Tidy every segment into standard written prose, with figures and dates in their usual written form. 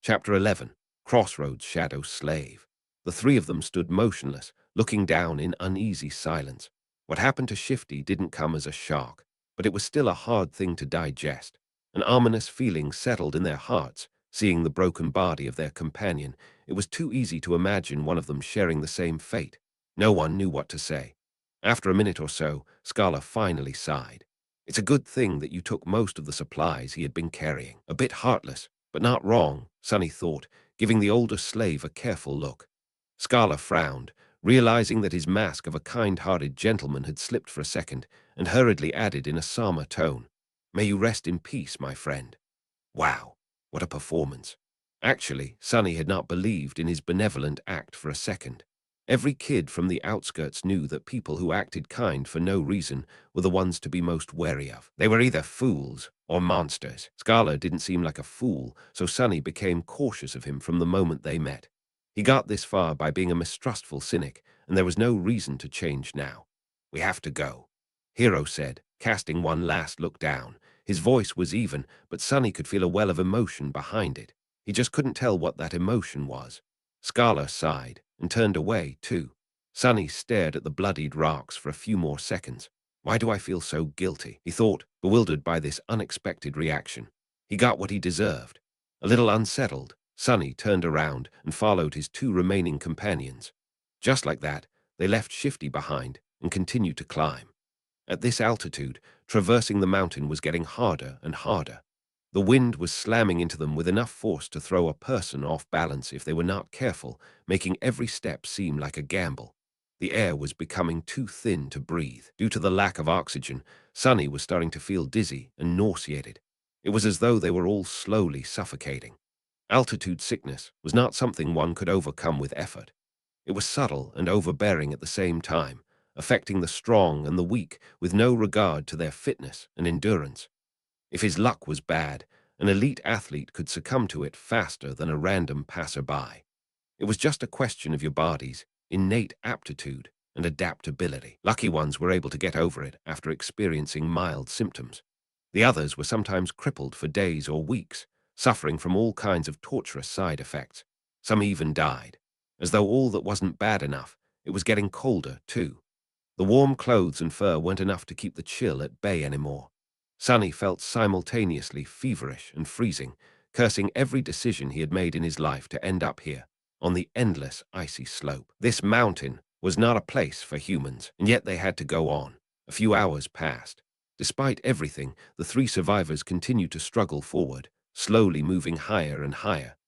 Chapter 11. Crossroads Shadow Slave. The three of them stood motionless, looking down in uneasy silence. What happened to Shifty didn't come as a shock, but it was still a hard thing to digest. An ominous feeling settled in their hearts, seeing the broken body of their companion. It was too easy to imagine one of them sharing the same fate. No one knew what to say. After a minute or so, Scala finally sighed. It's a good thing that you took most of the supplies he had been carrying. A bit heartless, but not wrong, Sonny thought, giving the older slave a careful look. Scala frowned, realizing that his mask of a kind-hearted gentleman had slipped for a second, and hurriedly added in a somber tone, "May you rest in peace, my friend." Wow, what a performance. Actually, Sonny had not believed in his benevolent act for a second. Every kid from the outskirts knew that people who acted kind for no reason were the ones to be most wary of. They were either fools or monsters. Scala didn't seem like a fool, so Sonny became cautious of him from the moment they met. He got this far by being a mistrustful cynic, and there was no reason to change now. "We have to go," Hero said, casting one last look down. His voice was even, but Sonny could feel a well of emotion behind it. He just couldn't tell what that emotion was. Scala sighed and turned away, too. Sonny stared at the bloodied rocks for a few more seconds. Why do I feel so guilty? He thought, bewildered by this unexpected reaction. He got what he deserved. A little unsettled, Sonny turned around and followed his two remaining companions. Just like that, they left Shifty behind and continued to climb. At this altitude, traversing the mountain was getting harder and harder. The wind was slamming into them with enough force to throw a person off balance if they were not careful, making every step seem like a gamble. The air was becoming too thin to breathe. Due to the lack of oxygen, Sonny was starting to feel dizzy and nauseated. It was as though they were all slowly suffocating. Altitude sickness was not something one could overcome with effort. It was subtle and overbearing at the same time, affecting the strong and the weak with no regard to their fitness and endurance. If his luck was bad, an elite athlete could succumb to it faster than a random passerby. It was just a question of your body's innate aptitude and adaptability. Lucky ones were able to get over it after experiencing mild symptoms. The others were sometimes crippled for days or weeks, suffering from all kinds of torturous side effects. Some even died. As though all that wasn't bad enough, it was getting colder, too. The warm clothes and fur weren't enough to keep the chill at bay anymore. Sonny felt simultaneously feverish and freezing, cursing every decision he had made in his life to end up here, on the endless icy slope. This mountain was not a place for humans, and yet they had to go on. A few hours passed. Despite everything, the three survivors continued to struggle forward, slowly moving higher and higher.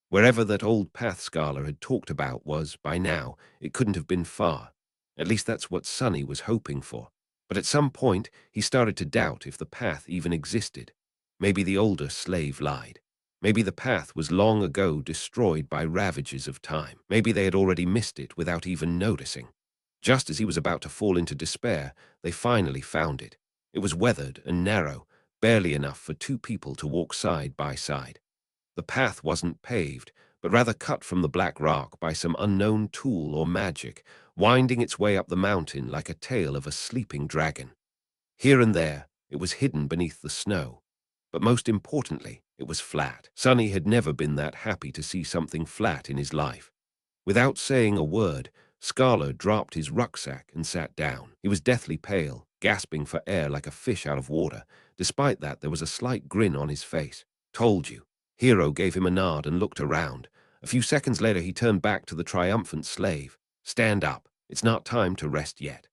Wherever that old path Scala had talked about was, by now, it couldn't have been far. At least that's what Sonny was hoping for. But at some point, he started to doubt if the path even existed. Maybe the older slave lied. Maybe the path was long ago destroyed by ravages of time. Maybe they had already missed it without even noticing. Just as he was about to fall into despair, they finally found it. It was weathered and narrow, barely enough for two people to walk side by side. The path wasn't paved, but rather cut from the black rock by some unknown tool or magic, winding its way up the mountain like a tail of a sleeping dragon. Here and there, it was hidden beneath the snow. But most importantly, it was flat. Sonny had never been that happy to see something flat in his life. Without saying a word, Scala dropped his rucksack and sat down. He was deathly pale, gasping for air like a fish out of water. Despite that, there was a slight grin on his face. "Told you." Hero gave him a nod and looked around. A few seconds later, he turned back to the triumphant slave. "Stand up. It's not time to rest yet."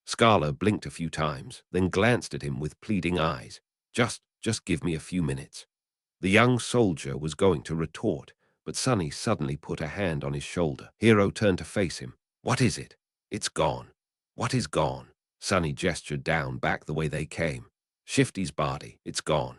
Scala blinked a few times, then glanced at him with pleading eyes. Just give me a few minutes." The young soldier was going to retort, but Sonny suddenly put a hand on his shoulder. Hero turned to face him. "What is it?" "It's gone." "What is gone?" Sonny gestured down back the way they came. "Shifty's body. It's gone."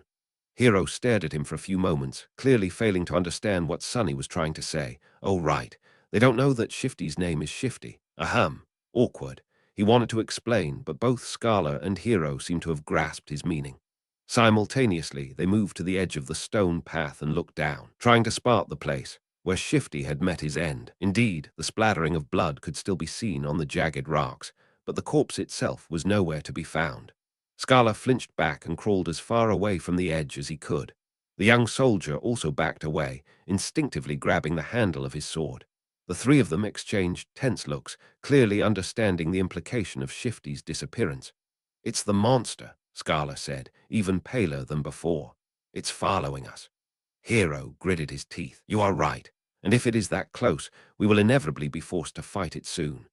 Hero stared at him for a few moments, clearly failing to understand what Sonny was trying to say. "Oh, right. They don't know that Shifty's name is Shifty." Ahem. Awkward. He wanted to explain, but both Scala and Hero seemed to have grasped his meaning. Simultaneously, they moved to the edge of the stone path and looked down, trying to spot the place where Shifty had met his end. Indeed, the splattering of blood could still be seen on the jagged rocks, but the corpse itself was nowhere to be found. Scala flinched back and crawled as far away from the edge as he could. The young soldier also backed away, instinctively grabbing the handle of his sword. The three of them exchanged tense looks, clearly understanding the implication of Shifty's disappearance. "It's the monster," Scala said, even paler than before. "It's following us." Hero gritted his teeth. "You are right, and if it is that close, we will inevitably be forced to fight it soon."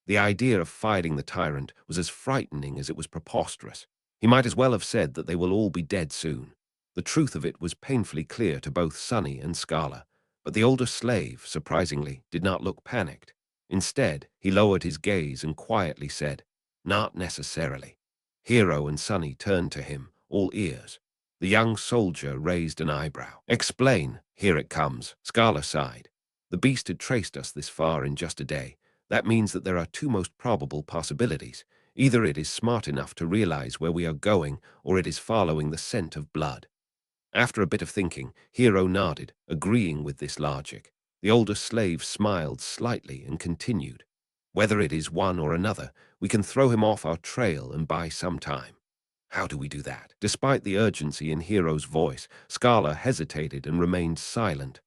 The idea of fighting the tyrant was as frightening as it was preposterous. He might as well have said that they will all be dead soon. The truth of it was painfully clear to both Sonny and Scala, but the older slave, surprisingly, did not look panicked. Instead, he lowered his gaze and quietly said, "Not necessarily." Hero and Sonny turned to him, all ears. The young soldier raised an eyebrow. "Explain. Here it comes." Scala sighed. "The beast had traced us this far in just a day. That means that there are two most probable possibilities. Either it is smart enough to realize where we are going, or it is following the scent of blood." After a bit of thinking, Hero nodded, agreeing with this logic. The older slave smiled slightly and continued, "Whether it is one or another, we can throw him off our trail and buy some time." "How do we do that?" Despite the urgency in Hero's voice, Scala hesitated and remained silent.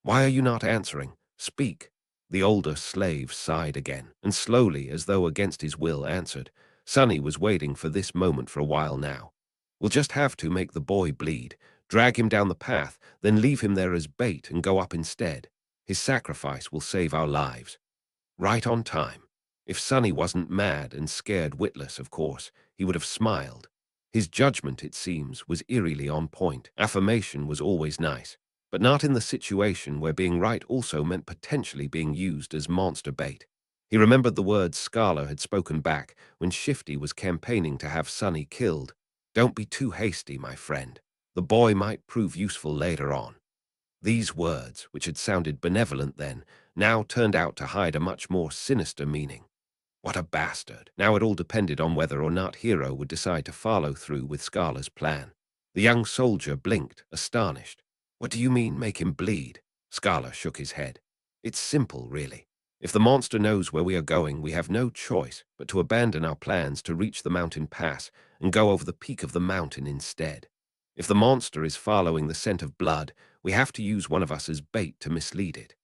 "Why are you not answering? Speak." The older slave sighed again, and slowly, as though against his will, answered. Sonny was waiting for this moment for a while now. "We'll just have to make the boy bleed, drag him down the path, then leave him there as bait and go up instead. His sacrifice will save our lives." Right on time. If Sonny wasn't mad and scared witless, of course, he would have smiled. His judgment, it seems, was eerily on point. Affirmation was always nice, but not in the situation where being right also meant potentially being used as monster bait. He remembered the words Scala had spoken back when Shifty was campaigning to have Sonny killed. "Don't be too hasty, my friend. The boy might prove useful later on." These words, which had sounded benevolent then, now turned out to hide a much more sinister meaning. What a bastard. Now it all depended on whether or not Hero would decide to follow through with Scala's plan. The young soldier blinked, astonished. "What do you mean, make him bleed?" Scala shook his head. "It's simple, really. If the monster knows where we are going, we have no choice but to abandon our plans to reach the mountain pass and go over the peak of the mountain instead. If the monster is following the scent of blood, we have to use one of us as bait to mislead it."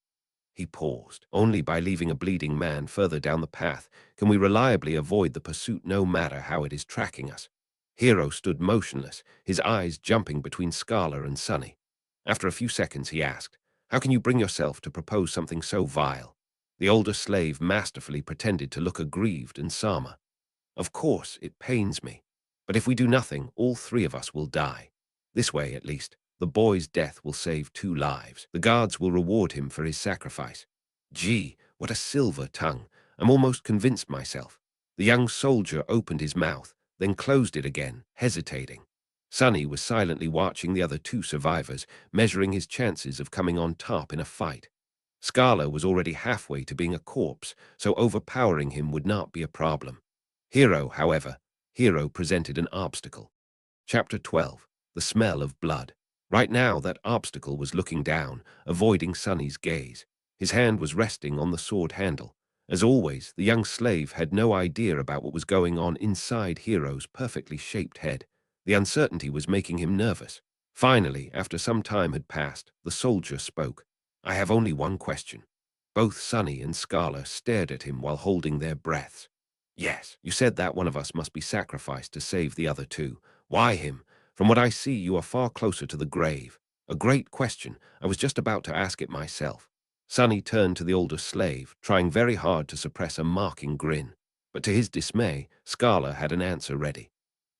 He paused. "Only by leaving a bleeding man further down the path can we reliably avoid the pursuit no matter how it is tracking us." Hero stood motionless, his eyes jumping between Scala and Sonny. After a few seconds he asked, "How can you bring yourself to propose something so vile?" The older slave masterfully pretended to look aggrieved and Sama. "Of course, it pains me. But if we do nothing, all three of us will die. This way, at least, the boy's death will save 2 lives. The guards will reward him for his sacrifice." Gee, what a silver tongue. I'm almost convinced myself. The young soldier opened his mouth, then closed it again, hesitating. Sonny was silently watching the other 2 survivors, measuring his chances of coming on top in a fight. Scala was already halfway to being a corpse, so overpowering him would not be a problem. Hero presented an obstacle. Chapter 12. The Smell of Blood. Right now, that obstacle was looking down, avoiding Sonny's gaze. His hand was resting on the sword handle. As always, the young slave had no idea about what was going on inside Hero's perfectly shaped head. The uncertainty was making him nervous. Finally, after some time had passed, the soldier spoke. "I have only one question." Both Sonny and Scala stared at him while holding their breaths. "Yes, you said that one of us must be sacrificed to save the other 2. Why him? From what I see, you are far closer to the grave." "A great question. I was just about to ask it myself." Sonny turned to the older slave, trying very hard to suppress a mocking grin. But to his dismay, Scala had an answer ready.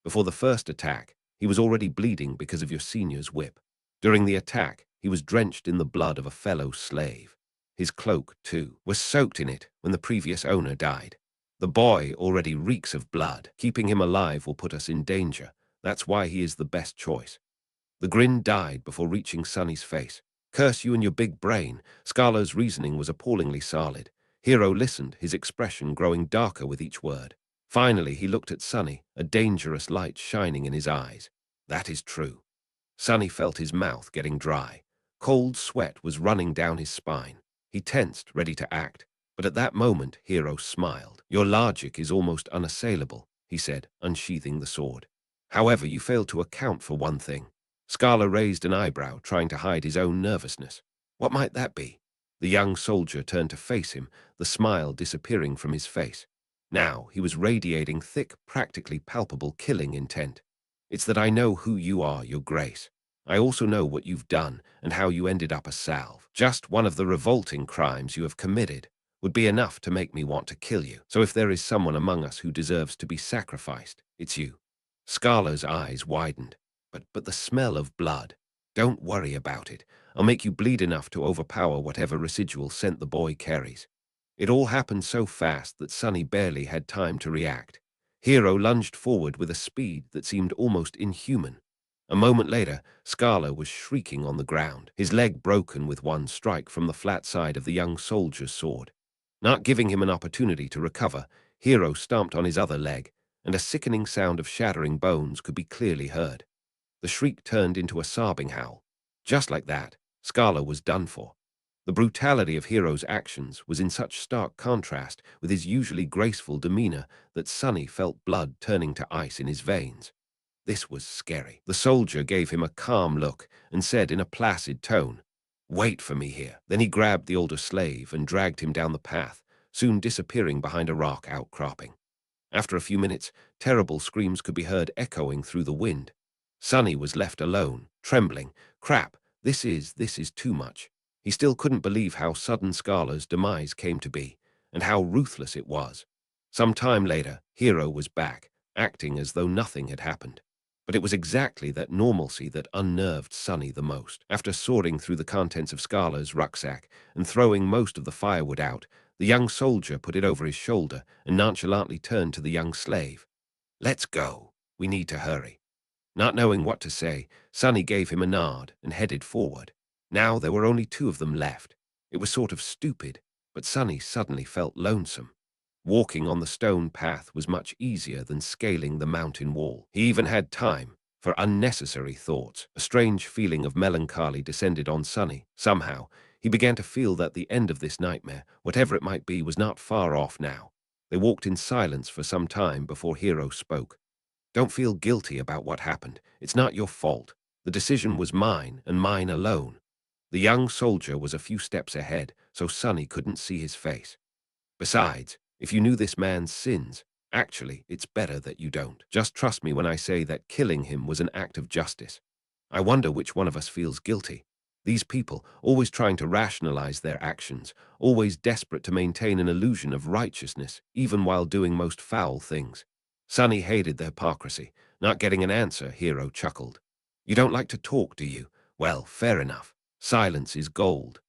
"Before the first attack, he was already bleeding because of your senior's whip. During the attack, he was drenched in the blood of a fellow slave. His cloak, too, was soaked in it when the previous owner died. The boy already reeks of blood. Keeping him alive will put us in danger. That's why he is the best choice." The grin died before reaching Sonny's face. "Curse you and your big brain." Scala's reasoning was appallingly solid. Hero listened, his expression growing darker with each word. Finally, he looked at Sonny, a dangerous light shining in his eyes. "That is true." Sonny felt his mouth getting dry. Cold sweat was running down his spine. He tensed, ready to act. But at that moment, Hero smiled. "Your logic is almost unassailable," he said, unsheathing the sword. "However, you fail to account for one thing. Scala raised an eyebrow, trying to hide his own nervousness. What might that be? The young soldier turned to face him, the smile disappearing from his face. Now he was radiating thick, practically palpable killing intent. It's that I know who you are, Your Grace. I also know what you've done and how you ended up a salve. Just one of the revolting crimes you have committed would be enough to make me want to kill you. So if there is someone among us who deserves to be sacrificed, it's you. Scala's eyes widened. But the smell of blood. Don't worry about it. I'll make you bleed enough to overpower whatever residual scent the boy carries. It all happened so fast that Sonny barely had time to react. Hero lunged forward with a speed that seemed almost inhuman. A moment later, Scala was shrieking on the ground, his leg broken with one strike from the flat side of the young soldier's sword. Not giving him an opportunity to recover, Hero stomped on his other leg, and a sickening sound of shattering bones could be clearly heard. The shriek turned into a sobbing howl. Just like that, Scala was done for. The brutality of Hero's actions was in such stark contrast with his usually graceful demeanor that Sonny felt blood turning to ice in his veins. This was scary. The soldier gave him a calm look and said in a placid tone, "Wait for me here." Then he grabbed the older slave and dragged him down the path, soon disappearing behind a rock outcropping. After a few minutes, terrible screams could be heard echoing through the wind. Sonny was left alone, trembling. Crap, this is too much. He still couldn't believe how sudden Scala's demise came to be, and how ruthless it was. Some time later, Hero was back, acting as though nothing had happened. But it was exactly that normalcy that unnerved Sonny the most. After sorting through the contents of Scala's rucksack and throwing most of the firewood out, the young soldier put it over his shoulder and nonchalantly turned to the young slave. "Let's go. We need to hurry." Not knowing what to say, Sonny gave him a nod and headed forward. Now there were only two of them left. It was sort of stupid, but Sonny suddenly felt lonesome. Walking on the stone path was much easier than scaling the mountain wall. He even had time for unnecessary thoughts. A strange feeling of melancholy descended on Sonny. Somehow, he began to feel that the end of this nightmare, whatever it might be, was not far off now. They walked in silence for some time before Hero spoke. "Don't feel guilty about what happened. It's not your fault. The decision was mine, and mine alone." The young soldier was a few steps ahead, so Sonny couldn't see his face. "Besides, if you knew this man's sins, actually, it's better that you don't. Just trust me when I say that killing him was an act of justice. I wonder which one of us feels guilty. These people, always trying to rationalize their actions, always desperate to maintain an illusion of righteousness, even while doing most foul things." Sonny hated the hypocrisy. Not getting an answer, Hero chuckled. "You don't like to talk, do you? Well, fair enough. Silence is gold."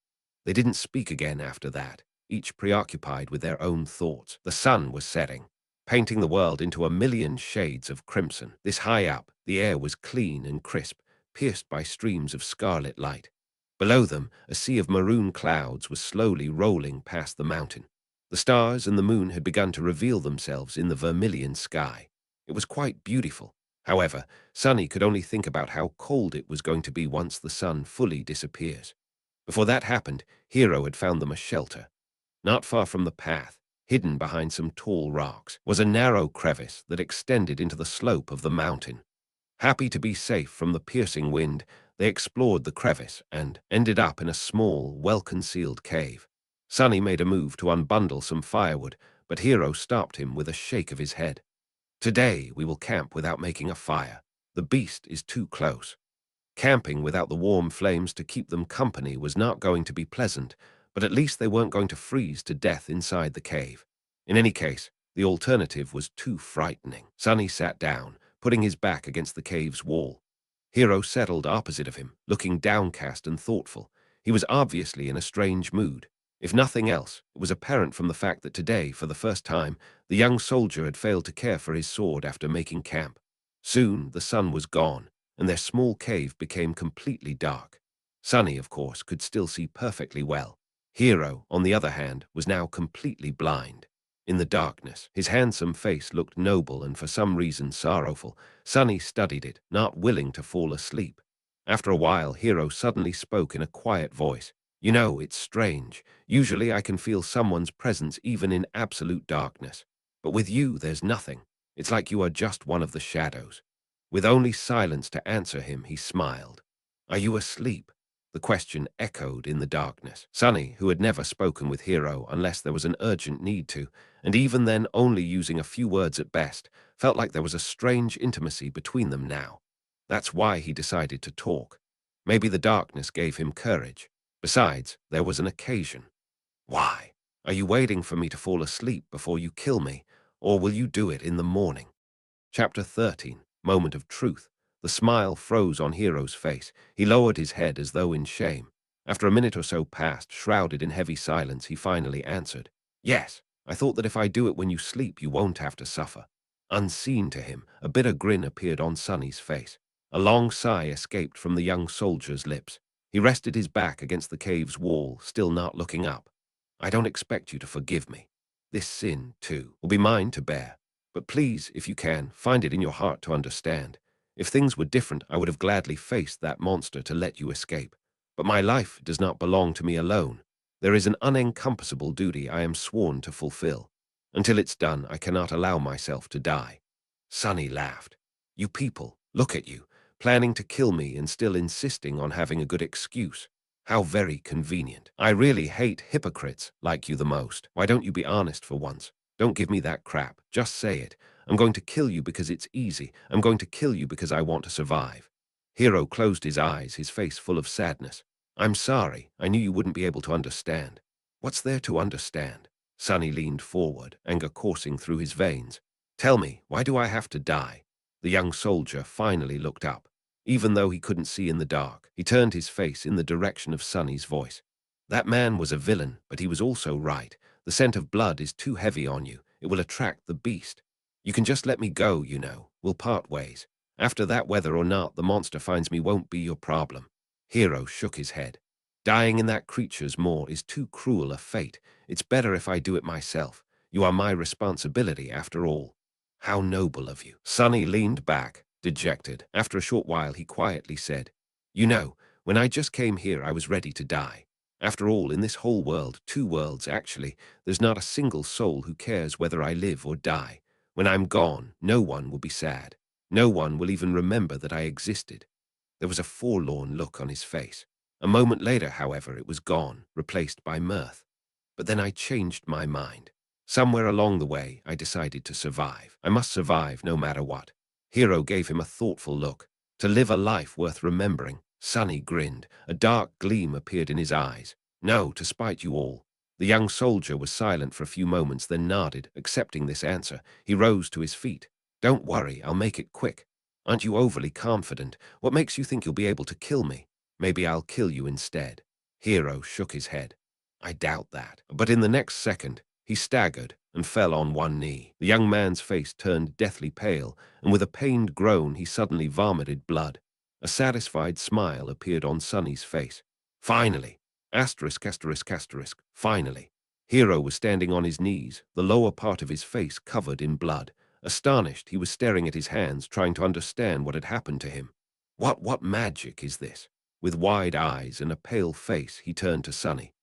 They didn't speak again after that, each preoccupied with their own thoughts. The sun was setting, painting the world into a million shades of crimson. This high up, the air was clean and crisp, pierced by streams of scarlet light. Below them, a sea of maroon clouds was slowly rolling past the mountain. The stars and the moon had begun to reveal themselves in the vermilion sky. It was quite beautiful. However, Sonny could only think about how cold it was going to be once the sun fully disappears. Before that happened, Hero had found them a shelter. Not far from the path, hidden behind some tall rocks, was a narrow crevice that extended into the slope of the mountain. Happy to be safe from the piercing wind, they explored the crevice and ended up in a small, well-concealed cave. Sonny made a move to unbundle some firewood, but Hero stopped him with a shake of his head. "Today we will camp without making a fire. The beast is too close." Camping without the warm flames to keep them company was not going to be pleasant, but at least they weren't going to freeze to death inside the cave. In any case, the alternative was too frightening. Sonny sat down, putting his back against the cave's wall. Hero settled opposite of him, looking downcast and thoughtful. He was obviously in a strange mood. If nothing else, it was apparent from the fact that today, for the first time, the young soldier had failed to care for his sword after making camp. Soon the sun was gone, and their small cave became completely dark. Sonny, of course, could still see perfectly well. Hero, on the other hand, was now completely blind. In the darkness, his handsome face looked noble and for some reason sorrowful. Sonny studied it, not willing to fall asleep. After a while, Hero suddenly spoke in a quiet voice. "You know, it's strange. Usually I can feel someone's presence even in absolute darkness. But with you, there's nothing. It's like you are just one of the shadows." With only silence to answer him, he smiled. "Are you asleep?" The question echoed in the darkness. Sonny, who had never spoken with Hero unless there was an urgent need to, and even then only using a few words at best, felt like there was a strange intimacy between them now. That's why he decided to talk. Maybe the darkness gave him courage. Besides, there was an occasion. "Why? Are you waiting for me to fall asleep before you kill me, or will you do it in the morning?" Chapter 13, Moment of Truth. The smile froze on Hero's face. He lowered his head as though in shame. After a minute or so passed, shrouded in heavy silence, he finally answered, "Yes, I thought that if I do it when you sleep, you won't have to suffer." Unseen to him, a bitter grin appeared on Sonny's face. A long sigh escaped from the young soldier's lips. He rested his back against the cave's wall, still not looking up. "I don't expect you to forgive me. This sin, too, will be mine to bear. But please, if you can, find it in your heart to understand. If things were different, I would have gladly faced that monster to let you escape. But my life does not belong to me alone. There is an unencompassable duty I am sworn to fulfill. Until it's done, I cannot allow myself to die." Sonny laughed. "You people, look at you, planning to kill me and still insisting on having a good excuse. How very convenient. I really hate hypocrites like you the most. Why don't you be honest for once? Don't give me that crap. Just say it. I'm going to kill you because it's easy. I'm going to kill you because I want to survive." Hero closed his eyes, his face full of sadness. "I'm sorry. I knew you wouldn't be able to understand." "What's there to understand?" Sonny leaned forward, anger coursing through his veins. "Tell me, why do I have to die?" The young soldier finally looked up. Even though he couldn't see in the dark, he turned his face in the direction of Sonny's voice. "That man was a villain, but he was also right. The scent of blood is too heavy on you. It will attract the beast. You can just let me go, you know. We'll part ways. After that, whether or not the monster finds me won't be your problem." Hero shook his head. "Dying in that creature's maw is too cruel a fate. It's better if I do it myself. You are my responsibility, after all." "How noble of you." Sonny leaned back, dejected. After a short while, he quietly said, "You know, when I just came here, I was ready to die. After all, in this whole world, two worlds actually, there's not a single soul who cares whether I live or die. When I'm gone, no one will be sad. No one will even remember that I existed." There was a forlorn look on his face. A moment later, however, it was gone, replaced by mirth. "But then I changed my mind. Somewhere along the way, I decided to survive. I must survive no matter what." Hero gave him a thoughtful look. "To live a life worth remembering." Sonny grinned. A dark gleam appeared in his eyes. "No, to spite you all." The young soldier was silent for a few moments, then nodded, accepting this answer. He rose to his feet. "Don't worry, I'll make it quick. Aren't you overly confident? What makes you think you'll be able to kill me? Maybe I'll kill you instead." Hero shook his head. "I doubt that." But in the next second, he staggered and fell on one knee. The young man's face turned deathly pale, and with a pained groan, he suddenly vomited blood. A satisfied smile appeared on Sonny's face. "Finally! Asterisk, asterisk, asterisk. Finally." Hero was standing on his knees, the lower part of his face covered in blood. Astonished, he was staring at his hands, trying to understand what had happened to him. What magic is this?" With wide eyes and a pale face, he turned to Sonny.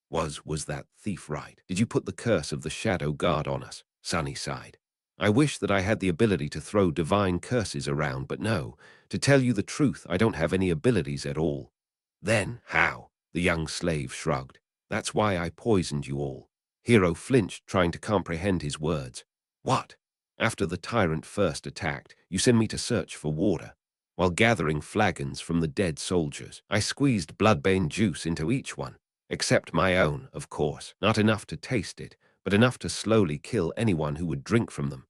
Was that thief right? Did you put the curse of the Shadow God on us?" Sonny sighed. "I wish that I had the ability to throw divine curses around, but no. To tell you the truth, I don't have any abilities at all." "Then how?" The young slave shrugged. "That's why I poisoned you all." Hero flinched, trying to comprehend his words. "What? After the tyrant first attacked, you sent me to search for water. While gathering flagons from the dead soldiers, I squeezed bloodbane juice into each one. Except my own, of course. Not enough to taste it, but enough to slowly kill anyone who would drink from them."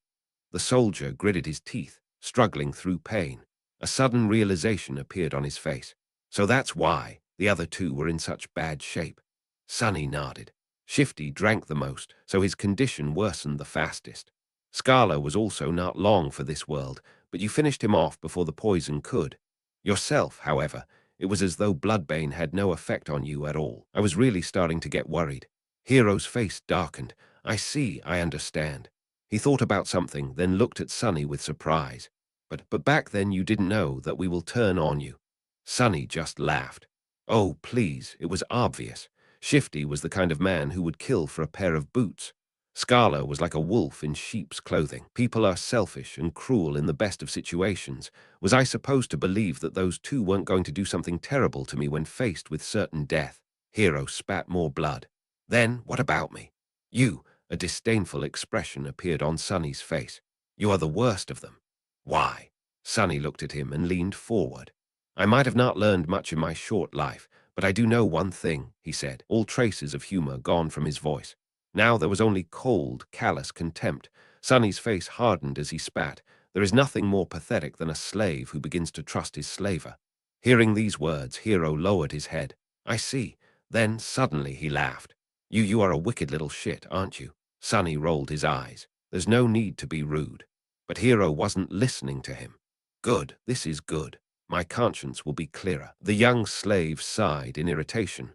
The soldier gritted his teeth, struggling through pain. A sudden realization appeared on his face. "So that's why the other two were in such bad shape." Sonny nodded. Shifty drank the most, so his condition worsened the fastest. Scala was also not long for this world, but you finished him off before the poison could. Yourself, however, it was as though bloodbane had no effect on you at all. I was really starting to get worried." Hero's face darkened. "I see, I understand." He thought about something, then looked at Sonny with surprise. But back then you didn't know that we will turn on you." Sonny just laughed. "Oh, please, it was obvious. Shifty was the kind of man who would kill for a pair of boots." Scala was like a wolf in sheep's clothing. People are selfish and cruel in the best of situations. Was I supposed to believe that those two weren't going to do something terrible to me when faced with certain death? Hero spat more blood. Then, what about me? You, a disdainful expression appeared on Sunny's face. You are the worst of them. Why? Sunny looked at him and leaned forward. I might have not learned much in my short life, but I do know one thing, he said, all traces of humor gone from his voice. Now there was only cold, callous contempt. Sunny's face hardened as he spat. There is nothing more pathetic than a slave who begins to trust his slaver. Hearing these words, Hero lowered his head. I see. Then, suddenly, he laughed. You are a wicked little shit, aren't you? Sunny rolled his eyes. There's no need to be rude. But Hero wasn't listening to him. Good, this is good. My conscience will be clearer. The young slave sighed in irritation.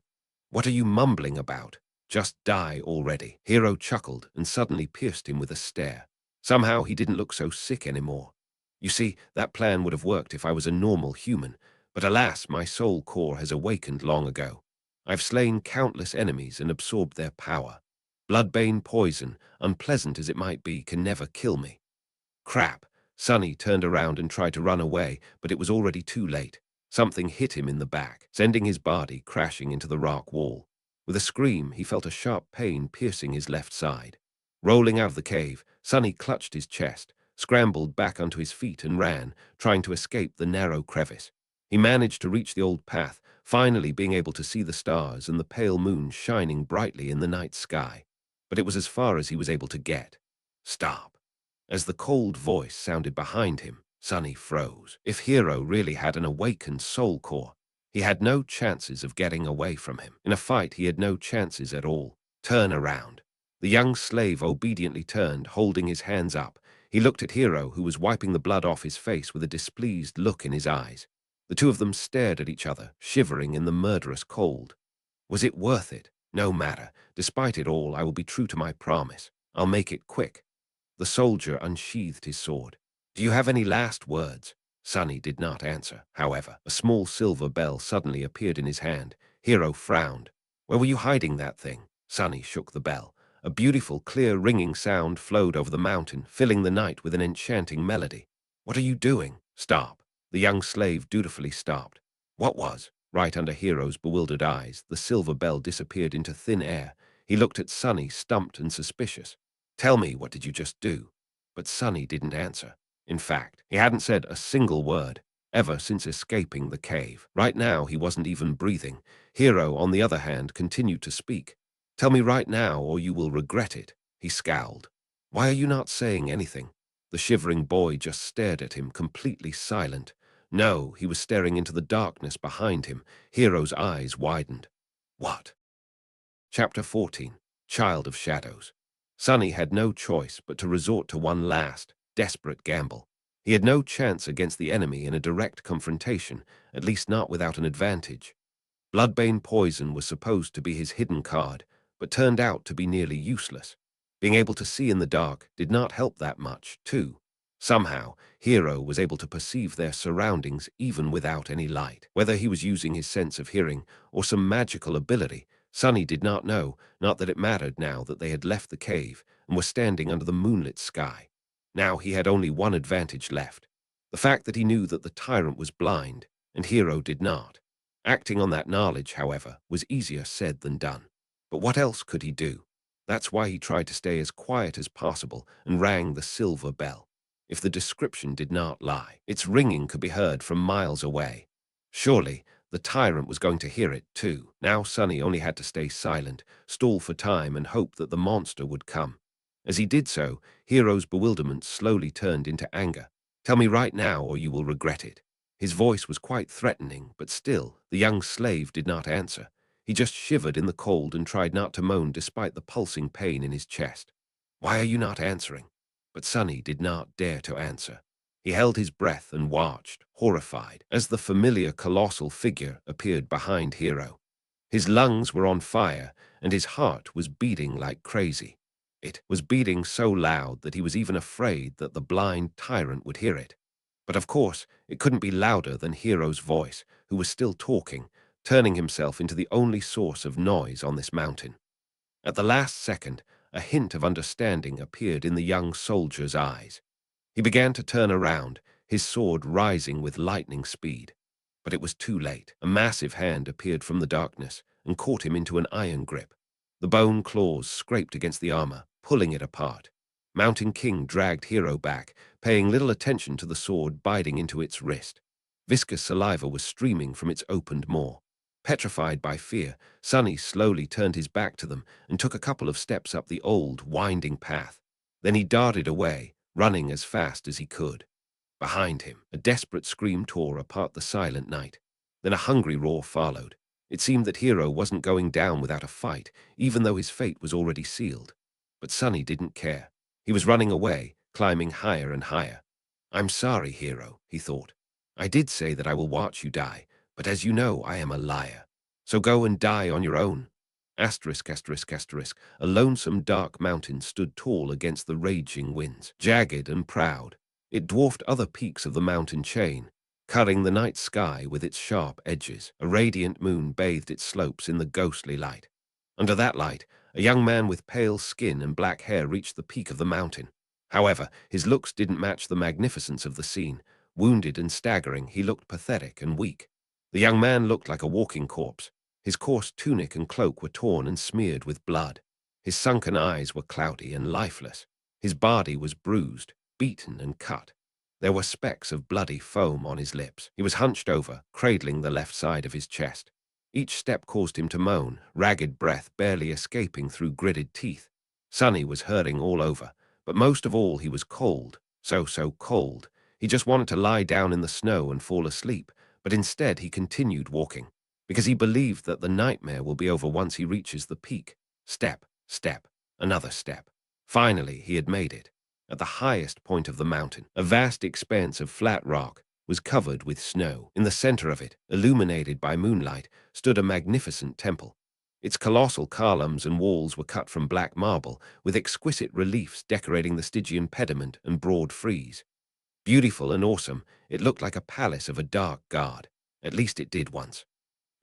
What are you mumbling about? Just die already. Hero chuckled and suddenly pierced him with a stare. Somehow he didn't look so sick anymore. You see, that plan would have worked if I was a normal human, but alas, my soul core has awakened long ago. I've slain countless enemies and absorbed their power. Bloodbane poison, unpleasant as it might be, can never kill me. Crap! Sunny turned around and tried to run away, but it was already too late. Something hit him in the back, sending his body crashing into the rock wall. With a scream, he felt a sharp pain piercing his left side. Rolling out of the cave, Sunny clutched his chest, scrambled back onto his feet and ran, trying to escape the narrow crevice. He managed to reach the old path, finally being able to see the stars and the pale moon shining brightly in the night sky. But it was as far as he was able to get. Stop. As the cold voice sounded behind him, Sunny froze. If Hero really had an awakened soul core, he had no chances of getting away from him. In a fight, he had no chances at all. Turn around. The young slave obediently turned, holding his hands up. He looked at Hero, who was wiping the blood off his face with a displeased look in his eyes. The two of them stared at each other, shivering in the murderous cold. Was it worth it? No matter. Despite it all, I will be true to my promise. I'll make it quick. The soldier unsheathed his sword. Do you have any last words? Sunny did not answer. However, a small silver bell suddenly appeared in his hand. Hero frowned. Where were you hiding that thing? Sunny shook the bell. A beautiful, clear, ringing sound flowed over the mountain, filling the night with an enchanting melody. What are you doing? Stop. The young slave dutifully stopped. What was? Right under Hero's bewildered eyes, the silver bell disappeared into thin air. He looked at Sunny, stumped and suspicious. Tell me, what did you just do? But Sunny didn't answer. In fact, he hadn't said a single word, ever since escaping the cave. Right now, he wasn't even breathing. Hero, on the other hand, continued to speak. Tell me right now, or you will regret it. He scowled. Why are you not saying anything? The shivering boy just stared at him, completely silent. No, he was staring into the darkness behind him. Hero's eyes widened. What? Chapter 14. Child of Shadows. Sunny had no choice but to resort to one last, desperate gamble. He had no chance against the enemy in a direct confrontation, at least not without an advantage. Bloodbane poison was supposed to be his hidden card, but turned out to be nearly useless. Being able to see in the dark did not help that much, too. Somehow, Hero was able to perceive their surroundings even without any light. Whether he was using his sense of hearing or some magical ability, Sunny did not know, not that it mattered now that they had left the cave and were standing under the moonlit sky. Now he had only one advantage left. The fact that he knew that the tyrant was blind, and Hero did not. Acting on that knowledge, however, was easier said than done. But what else could he do? That's why he tried to stay as quiet as possible and rang the silver bell. If the description did not lie, its ringing could be heard from miles away. Surely, the tyrant was going to hear it too. Now Sunny only had to stay silent, stall for time, and hope that the monster would come. As he did so, Hero's bewilderment slowly turned into anger. Tell me right now, or you will regret it. His voice was quite threatening, but still, the young slave did not answer. He just shivered in the cold and tried not to moan despite the pulsing pain in his chest. Why are you not answering? But Sunny did not dare to answer. He held his breath and watched, horrified, as the familiar colossal figure appeared behind Hero. His lungs were on fire, and his heart was beating like crazy. It was beating so loud that he was even afraid that the blind tyrant would hear it. But of course, it couldn't be louder than Hero's voice, who was still talking, turning himself into the only source of noise on this mountain. At the last second, A hint of understanding appeared in the young soldier's eyes. He began to turn around, his sword rising with lightning speed. But it was too late. A massive hand appeared from the darkness and caught him into an iron grip. The bone claws scraped against the armor, pulling it apart. Mountain King dragged Hero back, paying little attention to the sword biting into its wrist. Viscous saliva was streaming from its opened maw. Petrified by fear, Sonny slowly turned his back to them and took a couple of steps up the old, winding path. Then he darted away, running as fast as he could. Behind him, a desperate scream tore apart the silent night. Then a hungry roar followed. It seemed that Hero wasn't going down without a fight, even though his fate was already sealed. But Sonny didn't care. He was running away, climbing higher and higher. "I'm sorry, Hero," he thought. "I did say that I will watch you die, but as you know, I am a liar. So go and die on your own." Asterisk, asterisk, asterisk. A lonesome dark mountain stood tall against the raging winds, jagged and proud. It dwarfed other peaks of the mountain chain, cutting the night sky with its sharp edges. A radiant moon bathed its slopes in the ghostly light. Under that light, a young man with pale skin and black hair reached the peak of the mountain. However, his looks didn't match the magnificence of the scene. Wounded and staggering, he looked pathetic and weak. The young man looked like a walking corpse. His coarse tunic and cloak were torn and smeared with blood. His sunken eyes were cloudy and lifeless. His body was bruised, beaten and cut. There were specks of bloody foam on his lips. He was hunched over, cradling the left side of his chest. Each step caused him to moan, ragged breath barely escaping through gritted teeth. Sonny was hurting all over, but most of all he was cold, so cold. He just wanted to lie down in the snow and fall asleep, but instead he continued walking, because he believed that the nightmare will be over once he reaches the peak. Step, step, another step. Finally, he had made it. At the highest point of the mountain, a vast expanse of flat rock was covered with snow. In the center of it, illuminated by moonlight, stood a magnificent temple. Its colossal columns and walls were cut from black marble, with exquisite reliefs decorating the Stygian pediment and broad frieze. Beautiful and awesome, it looked like a palace of a dark god. At least it did once.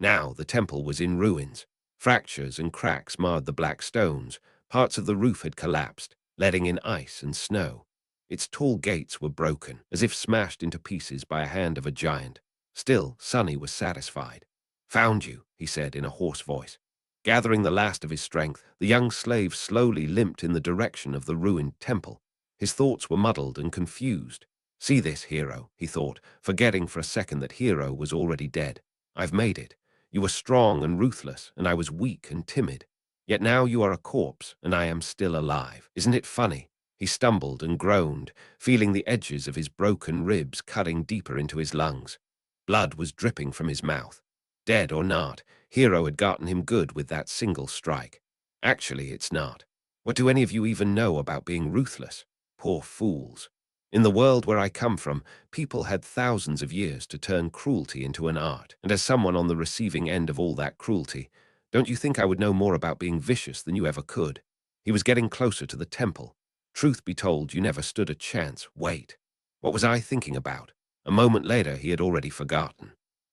Now the temple was in ruins. Fractures and cracks marred the black stones. Parts of the roof had collapsed, letting in ice and snow. Its tall gates were broken, as if smashed into pieces by a hand of a giant. Still, Sonny was satisfied. "Found you," he said in a hoarse voice. Gathering the last of his strength, the young slave slowly limped in the direction of the ruined temple. His thoughts were muddled and confused. "See this, Hero," he thought, forgetting for a second that Hero was already dead. "I've made it. You were strong and ruthless, and I was weak and timid. Yet now you are a corpse, and I am still alive. Isn't it funny?" He stumbled and groaned, feeling the edges of his broken ribs cutting deeper into his lungs. Blood was dripping from his mouth. Dead or not, Hero had gotten him good with that single strike. Actually, it's not. What do any of you even know about being ruthless? Poor fools. In the world where I come from, people had thousands of years to turn cruelty into an art. And as someone on the receiving end of all that cruelty, don't you think I would know more about being vicious than you ever could? He was getting closer to the temple. Truth be told, you never stood a chance. Wait. What was I thinking about? A moment later, he had already forgotten.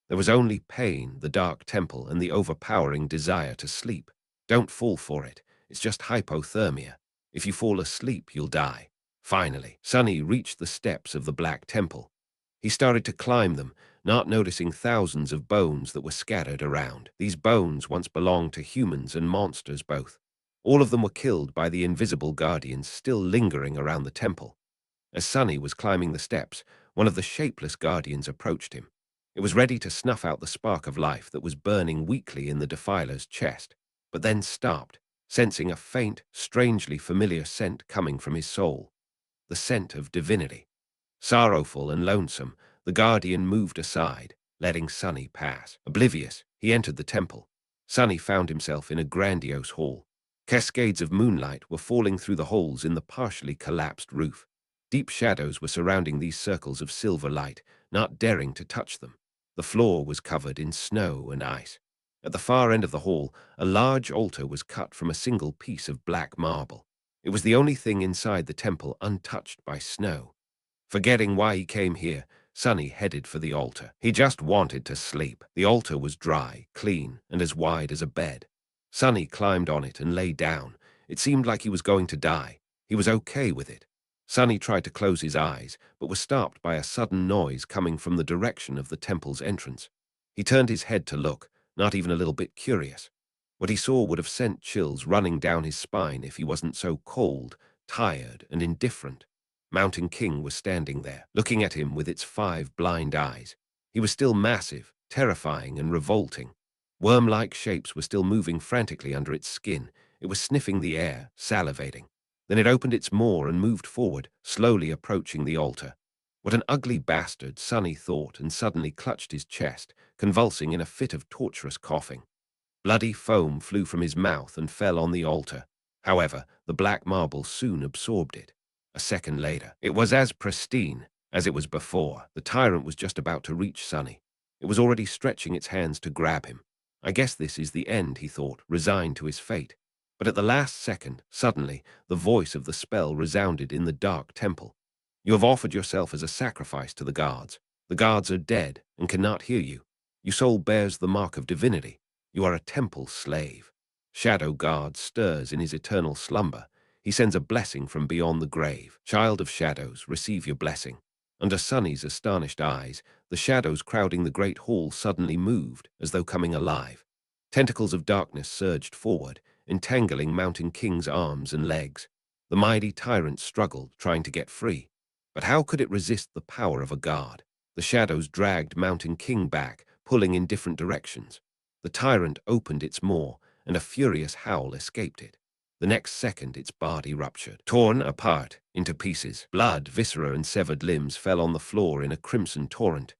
There was only pain, the dark temple, and the overpowering desire to sleep. Don't fall for it. It's just hypothermia. If you fall asleep, you'll die. Finally, Sonny reached the steps of the Black Temple. He started to climb them, not noticing thousands of bones that were scattered around. These bones once belonged to humans and monsters both. All of them were killed by the invisible guardians still lingering around the temple. As Sonny was climbing the steps, one of the shapeless guardians approached him. It was ready to snuff out the spark of life that was burning weakly in the defiler's chest, but then stopped, sensing a faint, strangely familiar scent coming from his soul. The scent of divinity. Sorrowful and lonesome, the guardian moved aside, letting Sonny pass. Oblivious, he entered the temple. Sonny found himself in a grandiose hall. Cascades of moonlight were falling through the holes in the partially collapsed roof. Deep shadows were surrounding these circles of silver light, not daring to touch them. The floor was covered in snow and ice. At the far end of the hall, a large altar was cut from a single piece of black marble. It was the only thing inside the temple untouched by snow. Forgetting why he came here, Sonny headed for the altar. He just wanted to sleep. The altar was dry, clean, and as wide as a bed. Sonny climbed on it and lay down. It seemed like he was going to die. He was okay with it. Sonny tried to close his eyes, but was stopped by a sudden noise coming from the direction of the temple's entrance. He turned his head to look, not even a little bit curious. What he saw would have sent chills running down his spine if he wasn't so cold, tired, and indifferent. Mountain King was standing there, looking at him with its 5 blind eyes. He was still massive, terrifying, and revolting. Worm-like shapes were still moving frantically under its skin. It was sniffing the air, salivating. Then it opened its maw and moved forward, slowly approaching the altar. What an ugly bastard, Sonny thought, and suddenly clutched his chest, convulsing in a fit of torturous coughing. Bloody foam flew from his mouth and fell on the altar. However, the black marble soon absorbed it. A second later, it was as pristine as it was before. The tyrant was just about to reach Sonny. It was already stretching its hands to grab him. I guess this is the end, he thought, resigned to his fate. But at the last second, suddenly, the voice of the spell resounded in the dark temple. You have offered yourself as a sacrifice to the gods. The gods are dead and cannot hear you. Your soul bears the mark of divinity. You are a temple slave. Shadow God stirs in his eternal slumber. He sends a blessing from beyond the grave. Child of shadows, receive your blessing. Under Sonny's astonished eyes, the shadows crowding the great hall suddenly moved, as though coming alive. Tentacles of darkness surged forward, entangling Mountain King's arms and legs. The mighty tyrant struggled, trying to get free. But how could it resist the power of a god? The shadows dragged Mountain King back, pulling in different directions. The tyrant opened its maw, and a furious howl escaped it. The next second, its body ruptured, torn apart into pieces. Blood, viscera, and severed limbs fell on the floor in a crimson torrent.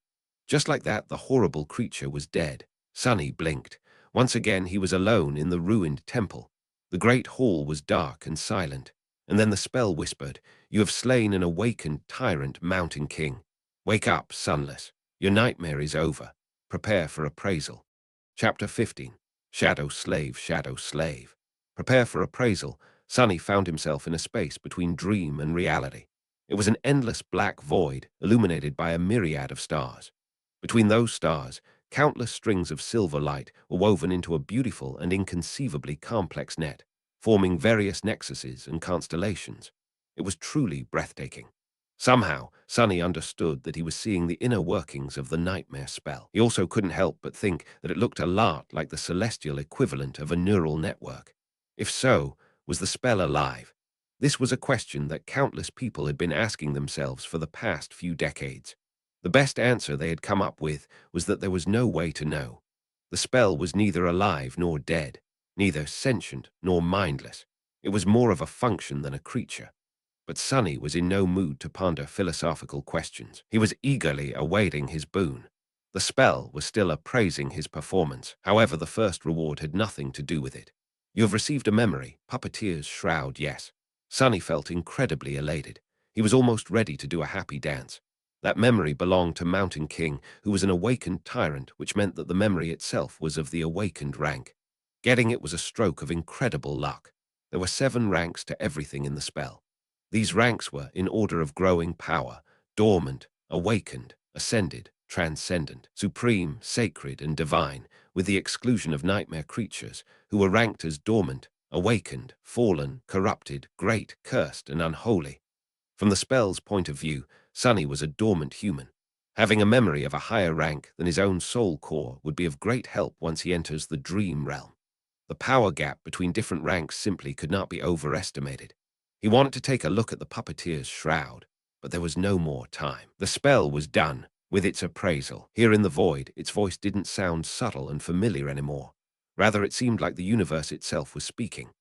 Just like that, the horrible creature was dead. Sonny blinked. Once again, he was alone in the ruined temple. The great hall was dark and silent. And then the spell whispered, "You have slain an awakened tyrant, Mountain King. Wake up, Sunless. Your nightmare is over. Prepare for appraisal." Chapter 15. Shadow Slave, Shadow Slave. Prepare for appraisal. Sonny found himself in a space between dream and reality. It was an endless black void, illuminated by a myriad of stars. Between those stars, countless strings of silver light were woven into a beautiful and inconceivably complex net, forming various nexuses and constellations. It was truly breathtaking. Somehow, Sonny understood that he was seeing the inner workings of the nightmare spell. He also couldn't help but think that it looked a lot like the celestial equivalent of a neural network. If so, was the spell alive? This was a question that countless people had been asking themselves for the past few decades. The best answer they had come up with was that there was no way to know. The spell was neither alive nor dead, neither sentient nor mindless. It was more of a function than a creature. But Sonny was in no mood to ponder philosophical questions. He was eagerly awaiting his boon. The spell was still appraising his performance. However, the first reward had nothing to do with it. You have received a memory, Puppeteer's Shroud, yes. Sonny felt incredibly elated. He was almost ready to do a happy dance. That memory belonged to Mountain King, who was an awakened tyrant, which meant that the memory itself was of the awakened rank. Getting it was a stroke of incredible luck. There were 7 ranks to everything in the spell. These ranks were, in order of growing power, dormant, awakened, ascended, transcendent, supreme, sacred, and divine, with the exclusion of nightmare creatures, who were ranked as dormant, awakened, fallen, corrupted, great, cursed, and unholy. From the spell's point of view, Sonny was a dormant human. Having a memory of a higher rank than his own soul core would be of great help once he enters the dream realm. The power gap between different ranks simply could not be overestimated. He wanted to take a look at the Puppeteer's Shroud, but there was no more time. The spell was done, with its appraisal. Here in the void, its voice didn't sound subtle and familiar anymore. Rather, it seemed like the universe itself was speaking.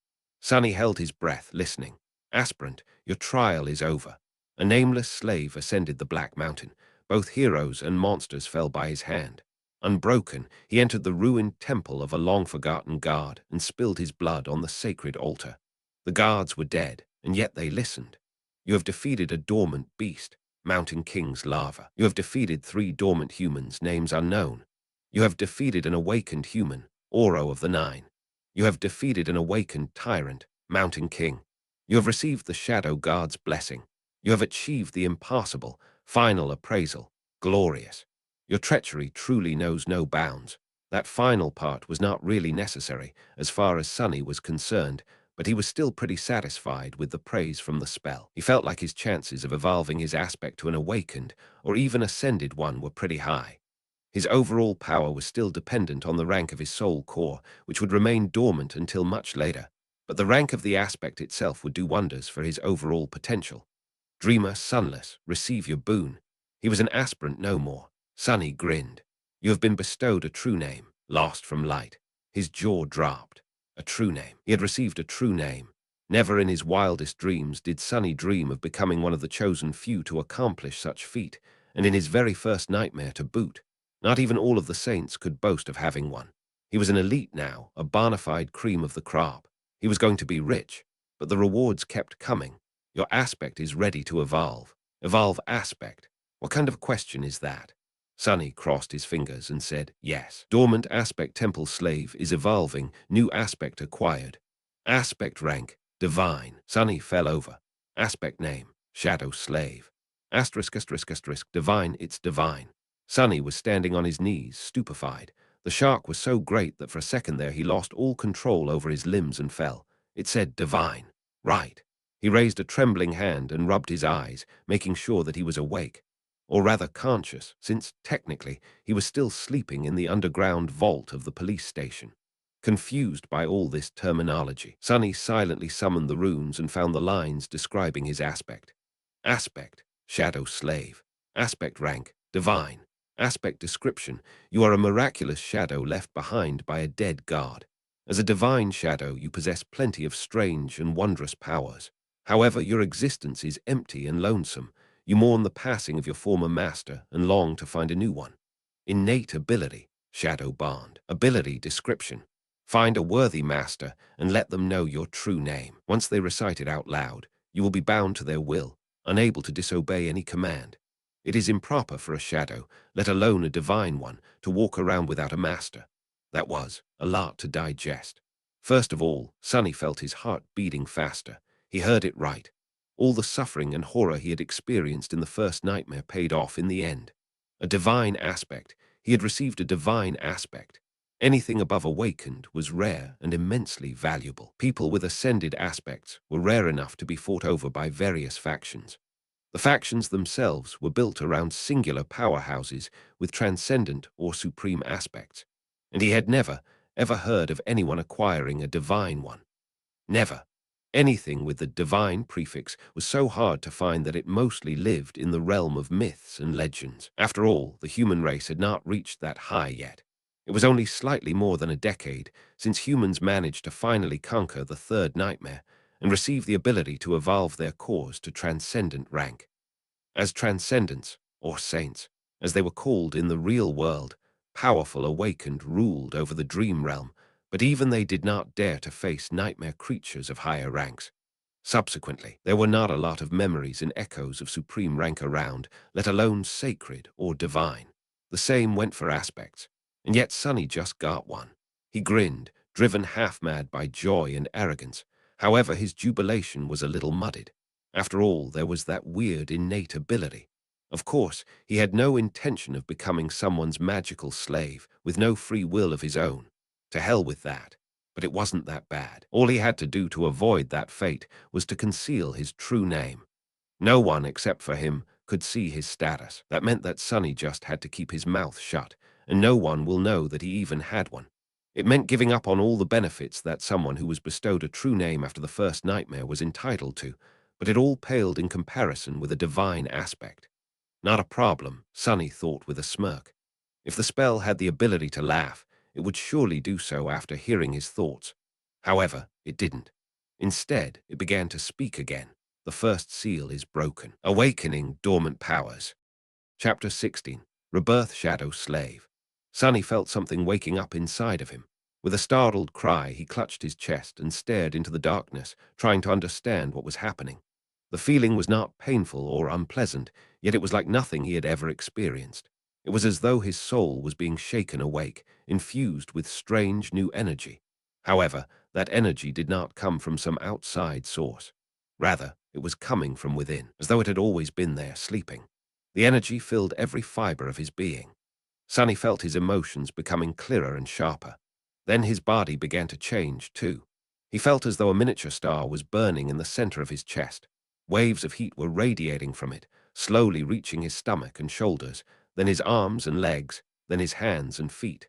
Sonny held his breath, listening. "Aspirant, your trial is over." A nameless slave ascended the Black Mountain. Both heroes and monsters fell by his hand. Unbroken, he entered the ruined temple of a long-forgotten god and spilled his blood on the sacred altar. The gods were dead, and yet they listened. You have defeated a dormant beast, Mountain King's larva. You have defeated 3 dormant humans, names unknown. You have defeated an awakened human, Oro of the Nine. You have defeated an awakened tyrant, Mountain King. You have received the Shadow God's blessing. You have achieved the impossible, final appraisal, glorious. Your treachery truly knows no bounds. That final part was not really necessary, as far as Sonny was concerned, but he was still pretty satisfied with the praise from the spell. He felt like his chances of evolving his aspect to an awakened or even ascended one were pretty high. His overall power was still dependent on the rank of his soul core, which would remain dormant until much later, but the rank of the aspect itself would do wonders for his overall potential. Dreamer, sunless, receive your boon. He was an aspirant no more. Sunny grinned. You have been bestowed a true name, lost from light. His jaw dropped. A true name. He had received a true name. Never in his wildest dreams did Sunny dream of becoming one of the chosen few to accomplish such feat, and in his very first nightmare to boot. Not even all of the saints could boast of having one. He was an elite now, a bona fide cream of the crop. He was going to be rich, but the rewards kept coming. Your aspect is ready to evolve. Evolve aspect. What kind of question is that? Sunny crossed his fingers and said, yes. Dormant aspect temple slave is evolving, new aspect acquired. Aspect rank, divine. Sunny fell over. Aspect name, shadow slave. Asterisk, asterisk, asterisk, divine, it's divine. Sunny was standing on his knees, stupefied. The shock was so great that for a second there he lost all control over his limbs and fell. It said divine. Right. He raised a trembling hand and rubbed his eyes, making sure that he was awake, or rather conscious, since, technically, he was still sleeping in the underground vault of the police station. Confused by all this terminology, Sunny silently summoned the runes and found the lines describing his aspect. Aspect, shadow slave. Aspect rank, divine. Aspect description, you are a miraculous shadow left behind by a dead god. As a divine shadow, you possess plenty of strange and wondrous powers. However, your existence is empty and lonesome. You mourn the passing of your former master and long to find a new one. Innate ability, shadow bond. Ability description. Find a worthy master and let them know your true name. Once they recite it out loud, you will be bound to their will, unable to disobey any command. It is improper for a shadow, let alone a divine one, to walk around without a master. That was a lot to digest. First of all, Sunny felt his heart beating faster. He heard it right. All the suffering and horror he had experienced in the first nightmare paid off in the end. A divine aspect. He had received a divine aspect. Anything above awakened was rare and immensely valuable. People with ascended aspects were rare enough to be fought over by various factions. The factions themselves were built around singular powerhouses with transcendent or supreme aspects, and he had never, ever heard of anyone acquiring a divine one. Never. Anything with the divine prefix was so hard to find that it mostly lived in the realm of myths and legends. After all, the human race had not reached that high yet. It was only slightly more than a decade since humans managed to finally conquer the third nightmare and receive the ability to evolve their cores to transcendent rank. As transcendents, or saints, as they were called in the real world, powerful awakened ruled over the dream realm, but even they did not dare to face nightmare creatures of higher ranks. Subsequently, there were not a lot of memories and echoes of supreme rank around, let alone sacred or divine. The same went for aspects, and yet Sunny just got one. He grinned, driven half-mad by joy and arrogance. However, his jubilation was a little muddied. After all, there was that weird innate ability. Of course, he had no intention of becoming someone's magical slave, with no free will of his own. To hell with that. But it wasn't that bad. All he had to do to avoid that fate was to conceal his true name. No one, except for him, could see his status. That meant that Sunny just had to keep his mouth shut, and no one will know that he even had one. It meant giving up on all the benefits that someone who was bestowed a true name after the first nightmare was entitled to, but it all paled in comparison with a divine aspect. Not a problem, Sunny thought with a smirk. If the spell had the ability to laugh, it would surely do so after hearing his thoughts. However, it didn't. Instead, it began to speak again. The first seal is broken. Awakening dormant powers. Chapter 16. Rebirth Shadow Slave. Sunny felt something waking up inside of him. With a startled cry, he clutched his chest and stared into the darkness, trying to understand what was happening. The feeling was not painful or unpleasant, yet it was like nothing he had ever experienced. It was as though his soul was being shaken awake, infused with strange new energy. However, that energy did not come from some outside source. Rather, it was coming from within, as though it had always been there, sleeping. The energy filled every fiber of his being. Sunny felt his emotions becoming clearer and sharper. Then his body began to change, too. He felt as though a miniature star was burning in the center of his chest. Waves of heat were radiating from it, slowly reaching his stomach and shoulders, then his arms and legs, then his hands and feet.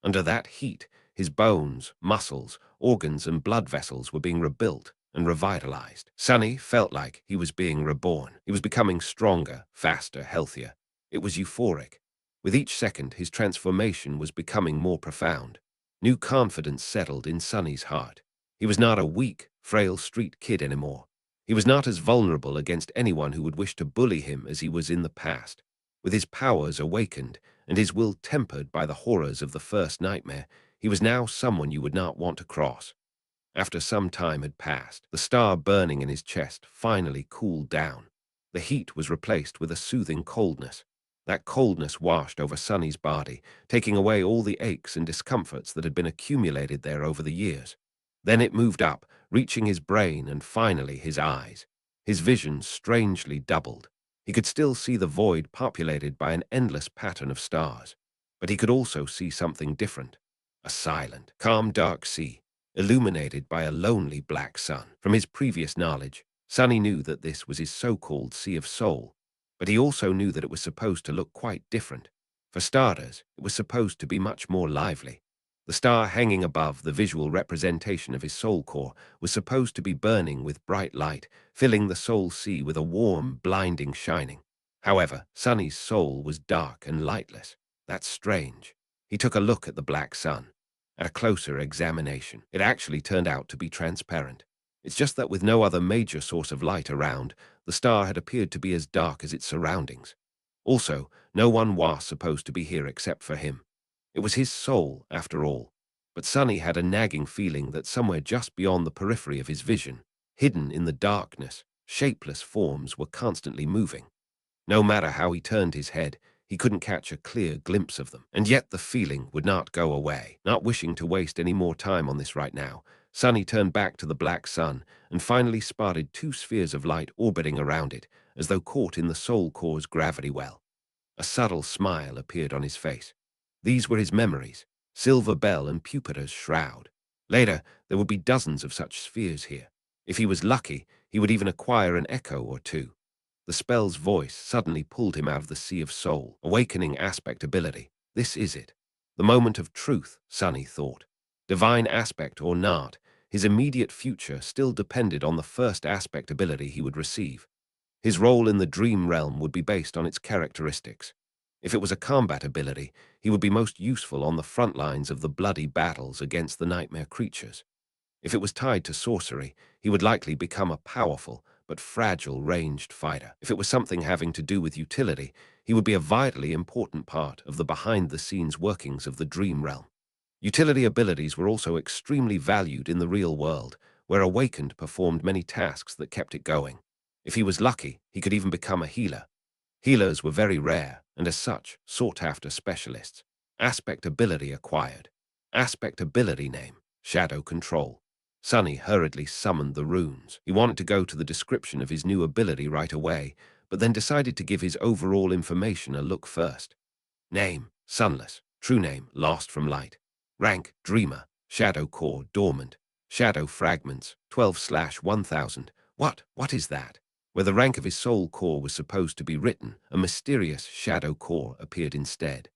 Under that heat, his bones, muscles, organs, and blood vessels were being rebuilt and revitalized. Sonny felt like he was being reborn. He was becoming stronger, faster, healthier. It was euphoric. With each second, his transformation was becoming more profound. New confidence settled in Sonny's heart. He was not a weak, frail street kid anymore. He was not as vulnerable against anyone who would wish to bully him as he was in the past. With his powers awakened, and his will tempered by the horrors of the first nightmare, he was now someone you would not want to cross. After some time had passed, the star burning in his chest finally cooled down. The heat was replaced with a soothing coldness. That coldness washed over Sonny's body, taking away all the aches and discomforts that had been accumulated there over the years. Then it moved up, reaching his brain and finally his eyes. His vision strangely doubled. He could still see the void populated by an endless pattern of stars, but he could also see something different. A silent, calm, dark sea, illuminated by a lonely black sun. From his previous knowledge, Sonny knew that this was his so-called Sea of Soul, but he also knew that it was supposed to look quite different. For starters, it was supposed to be much more lively. The star hanging above, the visual representation of his soul core, was supposed to be burning with bright light, filling the soul sea with a warm, blinding shining. However, Sonny's soul was dark and lightless. That's strange. He took a look at the black sun. At a closer examination, it actually turned out to be transparent. It's just that with no other major source of light around, the star had appeared to be as dark as its surroundings. Also, no one was supposed to be here except for him. It was his soul, after all. But Sonny had a nagging feeling that somewhere just beyond the periphery of his vision, hidden in the darkness, shapeless forms were constantly moving. No matter how he turned his head, he couldn't catch a clear glimpse of them. And yet the feeling would not go away. Not wishing to waste any more time on this right now, Sonny turned back to the black sun and finally spotted two spheres of light orbiting around it, as though caught in the soul core's gravity well. A subtle smile appeared on his face. These were his memories, Silver Bell and Pupitar's shroud. Later, there would be dozens of such spheres here. If he was lucky, he would even acquire an echo or two. The spell's voice suddenly pulled him out of the sea of soul, awakening aspect ability. This is it. The moment of truth, Sonny thought. Divine aspect or not, his immediate future still depended on the first aspect ability he would receive. His role in the dream realm would be based on its characteristics. If it was a combat ability, he would be most useful on the front lines of the bloody battles against the nightmare creatures. If it was tied to sorcery, he would likely become a powerful but fragile ranged fighter. If it was something having to do with utility, he would be a vitally important part of the behind-the-scenes workings of the dream realm. Utility abilities were also extremely valued in the real world, where Awakened performed many tasks that kept it going. If he was lucky, he could even become a healer. Healers were very rare, and as such, sought-after specialists. Aspect ability acquired. Aspect ability name, Shadow Control. Sonny hurriedly summoned the runes. He wanted to go to the description of his new ability right away, but then decided to give his overall information a look first. Name, Sunless. True name, Lost from Light. Rank, Dreamer. Shadow Core, Dormant. Shadow Fragments, 12/1000. What is that? Where the rank of his soul core was supposed to be written, a mysterious shadow core appeared instead.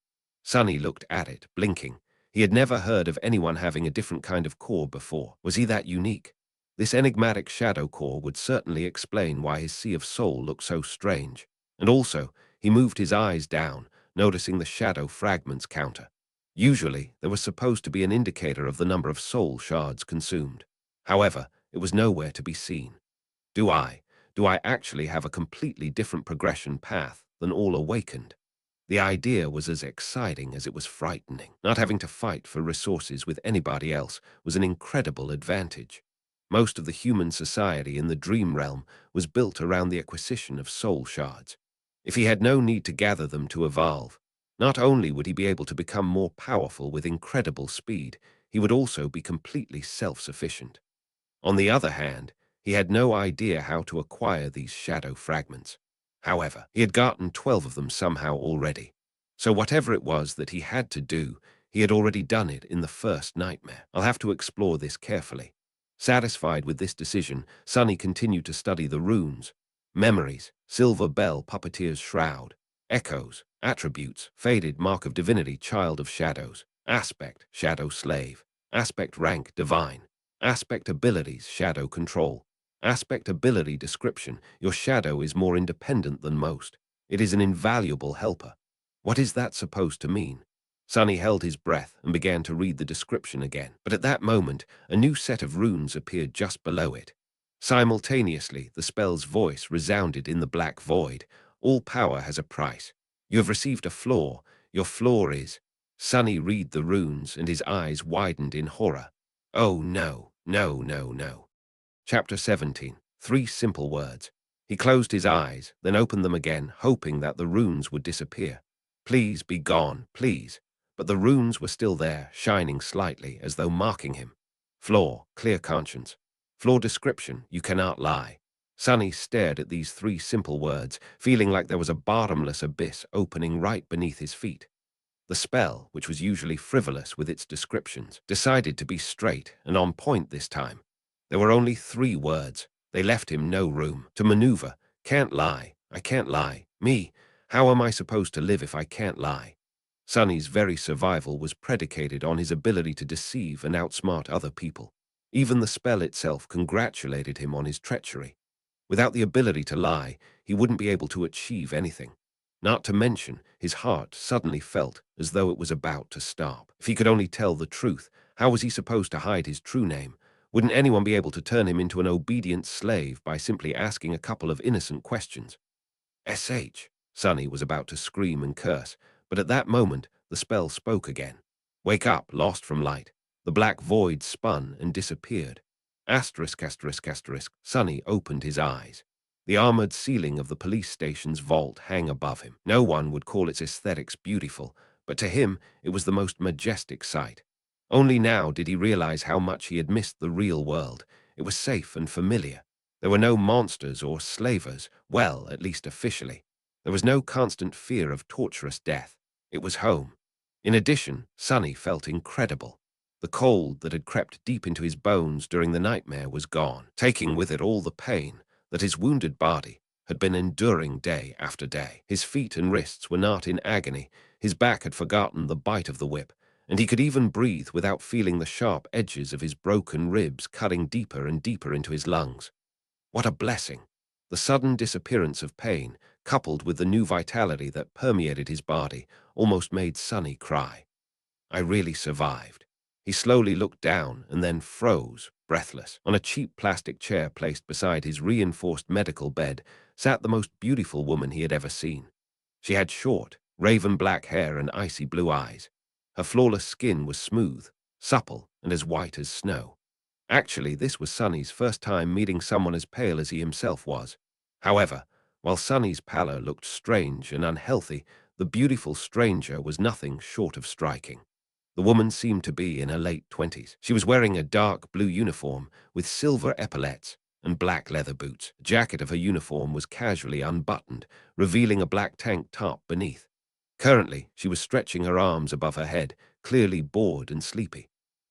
Sonny looked at it, blinking. He had never heard of anyone having a different kind of core before. Was he that unique? This enigmatic shadow core would certainly explain why his sea of soul looked so strange. And also, he moved his eyes down, noticing the shadow fragments counter. Usually, there was supposed to be an indicator of the number of soul shards consumed. However, it was nowhere to be seen. Do I actually have a completely different progression path than all Awakened? The idea was as exciting as it was frightening. Not having to fight for resources with anybody else was an incredible advantage. Most of the human society in the dream realm was built around the acquisition of soul shards. If he had no need to gather them to evolve, not only would he be able to become more powerful with incredible speed, he would also be completely self-sufficient. On the other hand, he had no idea how to acquire these shadow fragments. However, he had gotten 12 of them somehow already. So whatever it was that he had to do, he had already done it in the first nightmare. I'll have to explore this carefully. Satisfied with this decision, Sunny continued to study the runes. Memories, silver bell, puppeteer's shroud. Echoes, attributes, faded, mark of divinity, child of shadows. Aspect, shadow slave. Aspect rank, divine. Aspect abilities, shadow control. Aspect ability description, your shadow is more independent than most. It is an invaluable helper. What is that supposed to mean? Sunny held his breath and began to read the description again. But at that moment, a new set of runes appeared just below it. Simultaneously, the spell's voice resounded in the black void. All power has a price. You have received a flaw. Your flaw is... Sunny read the runes and his eyes widened in horror. Oh no, no, no, no. Chapter 17. 3 simple words. He closed his eyes, then opened them again, hoping that the runes would disappear. Please be gone, please. But the runes were still there, shining slightly, as though marking him. Flaw, clear conscience. Flaw description, you cannot lie. Sunny stared at these 3 simple words, feeling like there was a bottomless abyss opening right beneath his feet. The spell, which was usually frivolous with its descriptions, decided to be straight and on point this time. There were only 3 words. They left him no room to maneuver. Can't lie. I can't lie. Me. How am I supposed to live if I can't lie? Sunny's very survival was predicated on his ability to deceive and outsmart other people. Even the spell itself congratulated him on his treachery. Without the ability to lie, he wouldn't be able to achieve anything. Not to mention, his heart suddenly felt as though it was about to stop. If he could only tell the truth, how was he supposed to hide his true name? Wouldn't anyone be able to turn him into an obedient slave by simply asking a couple of innocent questions? SH. Sunny was about to scream and curse, but at that moment, the spell spoke again. Wake up, lost from light. The black void spun and disappeared. Asterisk, asterisk, asterisk. Sunny opened his eyes. The armored ceiling of the police station's vault hung above him. No one would call its aesthetics beautiful, but to him it was the most majestic sight. Only now did he realize how much he had missed the real world. It was safe and familiar. There were no monsters or slavers, well, at least officially. There was no constant fear of torturous death. It was home. In addition, Sunny felt incredible. The cold that had crept deep into his bones during the nightmare was gone, taking with it all the pain that his wounded body had been enduring day after day. His feet and wrists were not in agony, his back had forgotten the bite of the whip, and he could even breathe without feeling the sharp edges of his broken ribs cutting deeper and deeper into his lungs. What a blessing! The sudden disappearance of pain, coupled with the new vitality that permeated his body, almost made Sunny cry. I really survived. He slowly looked down and then froze, breathless. On a cheap plastic chair placed beside his reinforced medical bed sat the most beautiful woman he had ever seen. She had short, raven black hair and icy blue eyes. Her flawless skin was smooth, supple, and as white as snow. Actually, this was Sunny's first time meeting someone as pale as he himself was. However, while Sunny's pallor looked strange and unhealthy, the beautiful stranger was nothing short of striking. The woman seemed to be in her late 20s. She was wearing a dark blue uniform with silver epaulettes and black leather boots. The jacket of her uniform was casually unbuttoned, revealing a black tank top beneath. Currently, she was stretching her arms above her head, clearly bored and sleepy.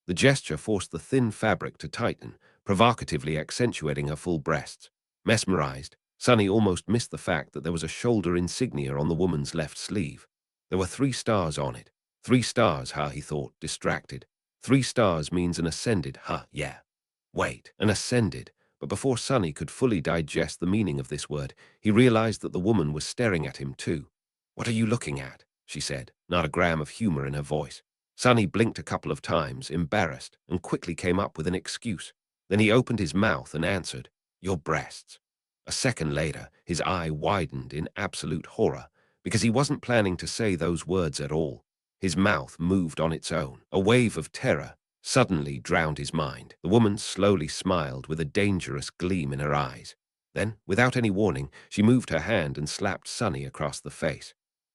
The gesture forced the thin fabric to tighten, provocatively accentuating her full breasts. Mesmerized, Sunny almost missed the fact that there was a shoulder insignia on the woman's left sleeve. There were 3 stars on it. 3 stars, he thought, distracted. 3 stars means an ascended, yeah. Wait, an ascended. But before Sunny could fully digest the meaning of this word, he realized that the woman was staring at him too. What are you looking at? She said, not a gram of humor in her voice. Sunny blinked a couple of times, embarrassed, and quickly came up with an excuse. Then he opened his mouth and answered, Your breasts. A second later, his eye widened in absolute horror, because he wasn't planning to say those words at all. His mouth moved on its own. A wave of terror suddenly drowned his mind. The woman slowly smiled with a dangerous gleam in her eyes. Then, without any warning, she moved her hand and slapped Sunny across the face.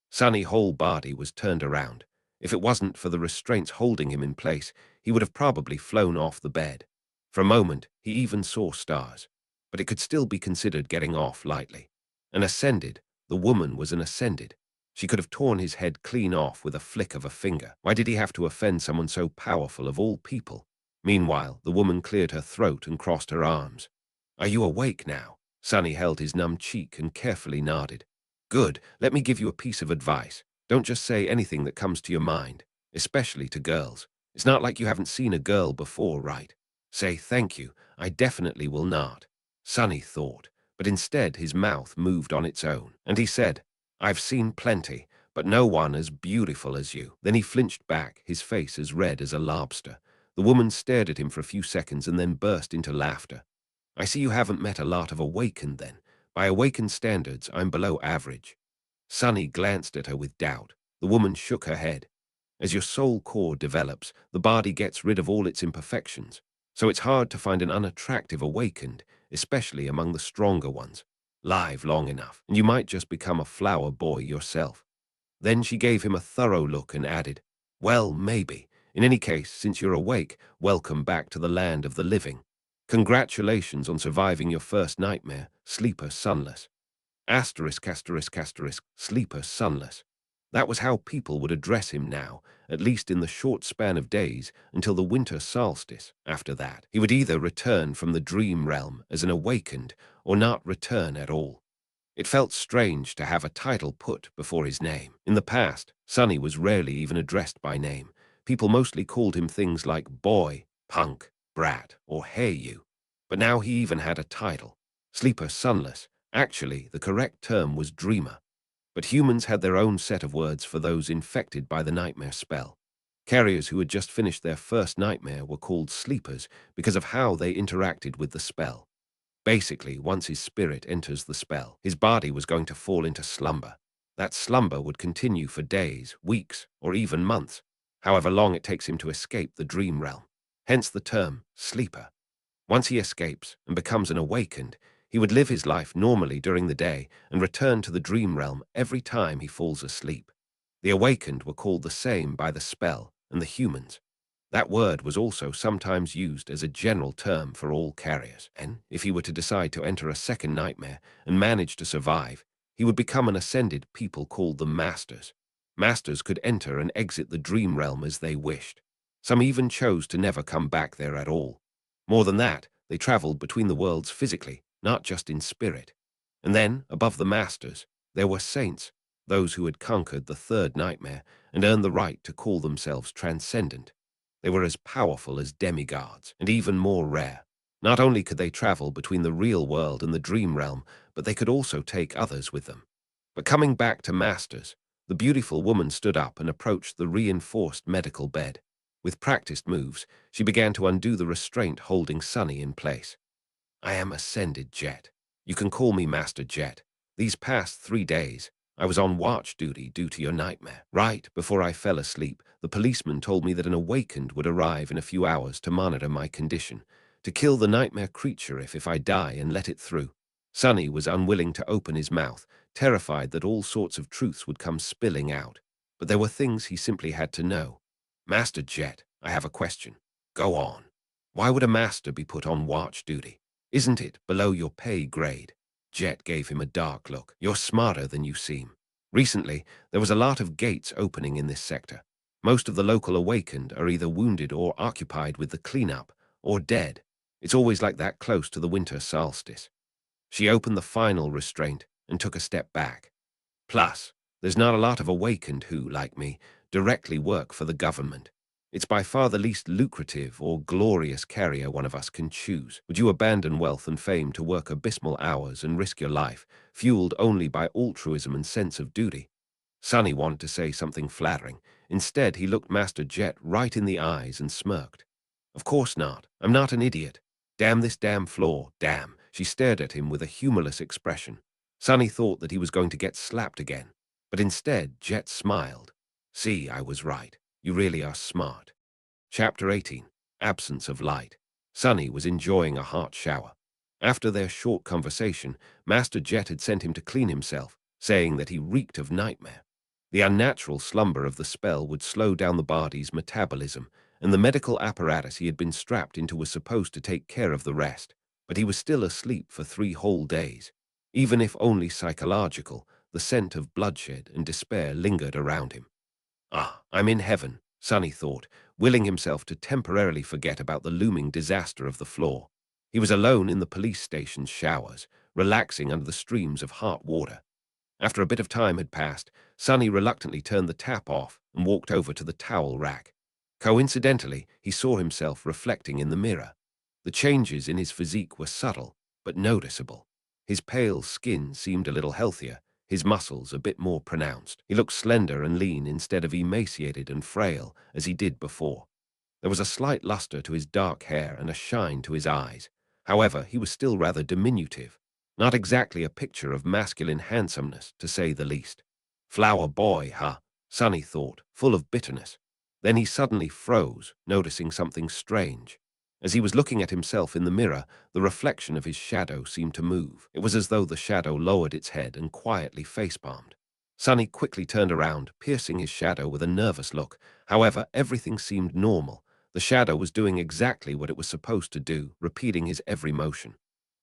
Sunny's whole body was turned around. If it wasn't for the restraints holding him in place, he would have probably flown off the bed. For a moment, he even saw stars. But it could still be considered getting off lightly. An ascended, the woman was an ascended. She could have torn his head clean off with a flick of a finger. Why did he have to offend someone so powerful of all people? Meanwhile, the woman cleared her throat and crossed her arms. "Are you awake now?" Sonny held his numb cheek and carefully nodded. "Good. Let me give you a piece of advice. Don't just say anything that comes to your mind, especially to girls. It's not like you haven't seen a girl before, right? Say thank you. I definitely will not." Sonny thought, but instead his mouth moved on its own, and he said, "I've seen plenty, but no one as beautiful as you." Then he flinched back, his face as red as a lobster. The woman stared at him for a few seconds and then burst into laughter. "I see you haven't met a lot of awakened then. By awakened standards, I'm below average." Sonny glanced at her with doubt. The woman shook her head. "As your soul core develops, the body gets rid of all its imperfections. So it's hard to find an unattractive awakened, especially among the stronger ones. Live long enough, and you might just become a flower boy yourself." Then she gave him a thorough look and added, "Well, maybe. In any case, since you're awake, welcome back to the land of the living. Congratulations on surviving your first nightmare, Sleeper Sunless." Asterisk, asterisk, asterisk, Sleeper Sunless. That was how people would address him now, at least in the short span of days until the winter solstice. After that, he would either return from the dream realm as an awakened or not return at all. It felt strange to have a title put before his name. In the past, Sonny was rarely even addressed by name. People mostly called him things like boy, punk, brat, or hey you. But now he even had a title. Sleeper Sunless. Actually, the correct term was dreamer. But humans had their own set of words for those infected by the nightmare spell. Carriers who had just finished their first nightmare were called sleepers because of how they interacted with the spell. Basically, once his spirit enters the spell, his body was going to fall into slumber. That slumber would continue for days, weeks, or even months, however long it takes him to escape the dream realm. Hence the term sleeper. Once he escapes and becomes an awakened, he would live his life normally during the day and return to the dream realm every time he falls asleep. The awakened were called the same by the spell and the humans. That word was also sometimes used as a general term for all carriers, and if he were to decide to enter a second nightmare and manage to survive, he would become an ascended. People called them masters. Masters could enter and exit the dream realm as they wished. Some even chose to never come back there at all. More than that, they traveled between the worlds physically, not just in spirit. And then, above the masters, there were saints, those who had conquered the third nightmare and earned the right to call themselves transcendent. They were as powerful as demigods, and even more rare. Not only could they travel between the real world and the dream realm, but they could also take others with them. But coming back to masters, the beautiful woman stood up and approached the reinforced medical bed. With practiced moves, she began to undo the restraint holding Sonny in place. "I am Ascended Jet. You can call me Master Jet. These past 3 days, I was on watch duty due to your nightmare. Right before I fell asleep, the policeman told me that an awakened would arrive in a few hours to monitor my condition, to kill the nightmare creature if I die and let it through." Sonny was unwilling to open his mouth, terrified that all sorts of truths would come spilling out. But there were things he simply had to know. "Master Jet, I have a question." "Go on." "Why would a master be put on watch duty? Isn't it below your pay grade?" Jet gave him a dark look. "You're smarter than you seem. Recently, there was a lot of gates opening in this sector. Most of the local awakened are either wounded or occupied with the cleanup, or dead. It's always like that close to the winter solstice." She opened the final restraint and took a step back. "Plus, there's not a lot of awakened who, like me, directly work for the government. It's by far the least lucrative or glorious carrier one of us can choose. Would you abandon wealth and fame to work abysmal hours and risk your life, fueled only by altruism and sense of duty?" Sonny wanted to say something flattering. Instead, he looked Master Jet right in the eyes and smirked. "Of course not. I'm not an idiot. Damn this damn floor, damn." She stared at him with a humorless expression. Sonny thought that he was going to get slapped again. But instead, Jet smiled. "See, I was right. You really are smart." Chapter 18. Absence of Light. Sonny was enjoying a hot shower. After their short conversation, Master Jet had sent him to clean himself, saying that he reeked of nightmare. The unnatural slumber of the spell would slow down the body's metabolism, and the medical apparatus he had been strapped into was supposed to take care of the rest. But he was still asleep for 3 whole days. Even if only psychological, the scent of bloodshed and despair lingered around him. "Ah, I'm in heaven," Sonny thought, willing himself to temporarily forget about the looming disaster of the floor. He was alone in the police station's showers, relaxing under the streams of hot water. After a bit of time had passed, Sonny reluctantly turned the tap off and walked over to the towel rack. Coincidentally, he saw himself reflecting in the mirror. The changes in his physique were subtle, but noticeable. His pale skin seemed a little healthier, his muscles a bit more pronounced. He looked slender and lean instead of emaciated and frail as he did before. There was a slight luster to his dark hair and a shine to his eyes. However, he was still rather diminutive. Not exactly a picture of masculine handsomeness, to say the least. Flower boy, huh? Sonny thought, full of bitterness. Then he suddenly froze, noticing something strange. As he was looking at himself in the mirror, the reflection of his shadow seemed to move. It was as though the shadow lowered its head and quietly facepalmed. Sonny quickly turned around, piercing his shadow with a nervous look. However, everything seemed normal. The shadow was doing exactly what it was supposed to do, repeating his every motion.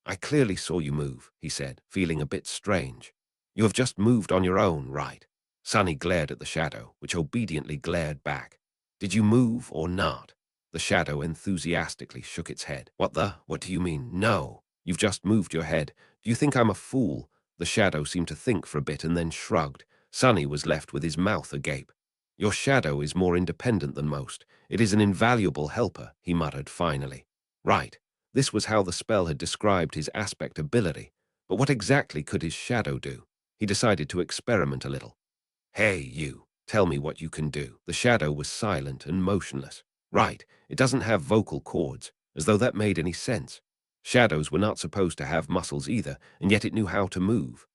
"I clearly saw you move," he said, feeling a bit strange. "You have just moved on your own, right?" Sonny glared at the shadow, which obediently glared back. "Did you move or not?" The shadow enthusiastically shook its head. What do you mean? No. You've just moved your head. Do you think I'm a fool?" The shadow seemed to think for a bit and then shrugged. Sonny was left with his mouth agape. "Your shadow is more independent than most. It is an invaluable helper," he muttered finally. Right. This was how the spell had described his aspect ability. But what exactly could his shadow do? He decided to experiment a little. "Hey, you, tell me what you can do." The shadow was silent and motionless. Right, it doesn't have vocal cords, as though that made any sense. Shadows were not supposed to have muscles either, and yet it knew how to move.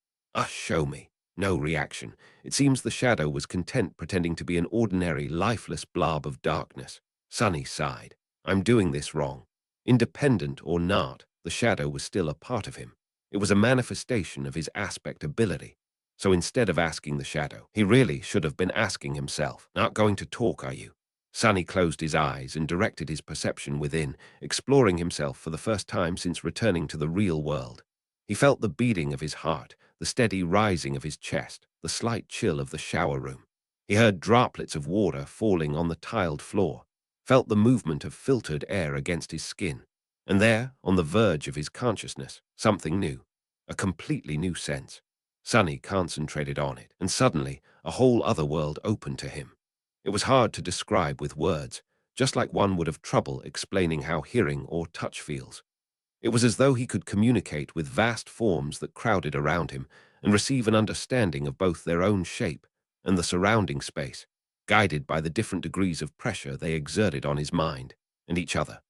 Show me." No reaction. It seems the shadow was content pretending to be an ordinary, lifeless blob of darkness. Sonny sighed. "I'm doing this wrong." Independent or not, the shadow was still a part of him. It was a manifestation of his aspect ability. So instead of asking the shadow, he really should have been asking himself, "Not going to talk, are you?" Sonny closed his eyes and directed his perception within, exploring himself for the first time since returning to the real world. He felt the beating of his heart, the steady rising of his chest, the slight chill of the shower room. He heard droplets of water falling on the tiled floor, felt the movement of filtered air against his skin. And there, on the verge of his consciousness, something new, a completely new sense. Sonny concentrated on it, and suddenly a whole other world opened to him. It was hard to describe with words, just like one would have trouble explaining how hearing or touch feels. It was as though he could communicate with vast forms that crowded around him and receive an understanding of both their own shape and the surrounding space, guided by the different degrees of pressure they exerted on his mind and each other.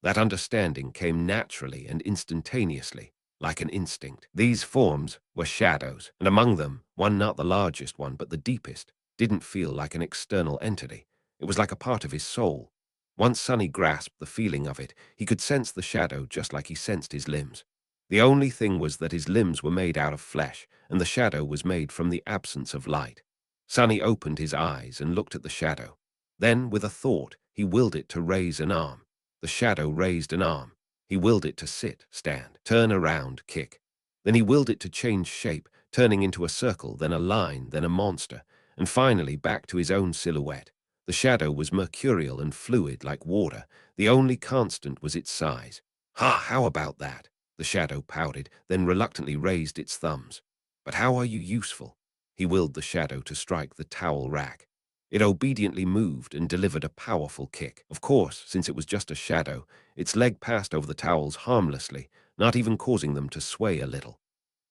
That understanding came naturally and instantaneously, like an instinct. These forms were shadows, and among them, one not the largest one but the deepest, didn't feel like an external entity. It was like a part of his soul. Once Sonny grasped the feeling of it, he could sense the shadow just like he sensed his limbs. The only thing was that his limbs were made out of flesh, and the shadow was made from the absence of light. Sonny opened his eyes and looked at the shadow. Then, with a thought, he willed it to raise an arm. The shadow raised an arm. He willed it to sit, stand, turn around, kick. Then he willed it to change shape, turning into a circle, then a line, then a monster, and finally back to his own silhouette. The shadow was mercurial and fluid like water. The only constant was its size. How about that?" The shadow pouted, then reluctantly raised its thumbs. "But how are you useful?" He willed the shadow to strike the towel rack. It obediently moved and delivered a powerful kick. Of course, since it was just a shadow, its leg passed over the towels harmlessly, not even causing them to sway a little.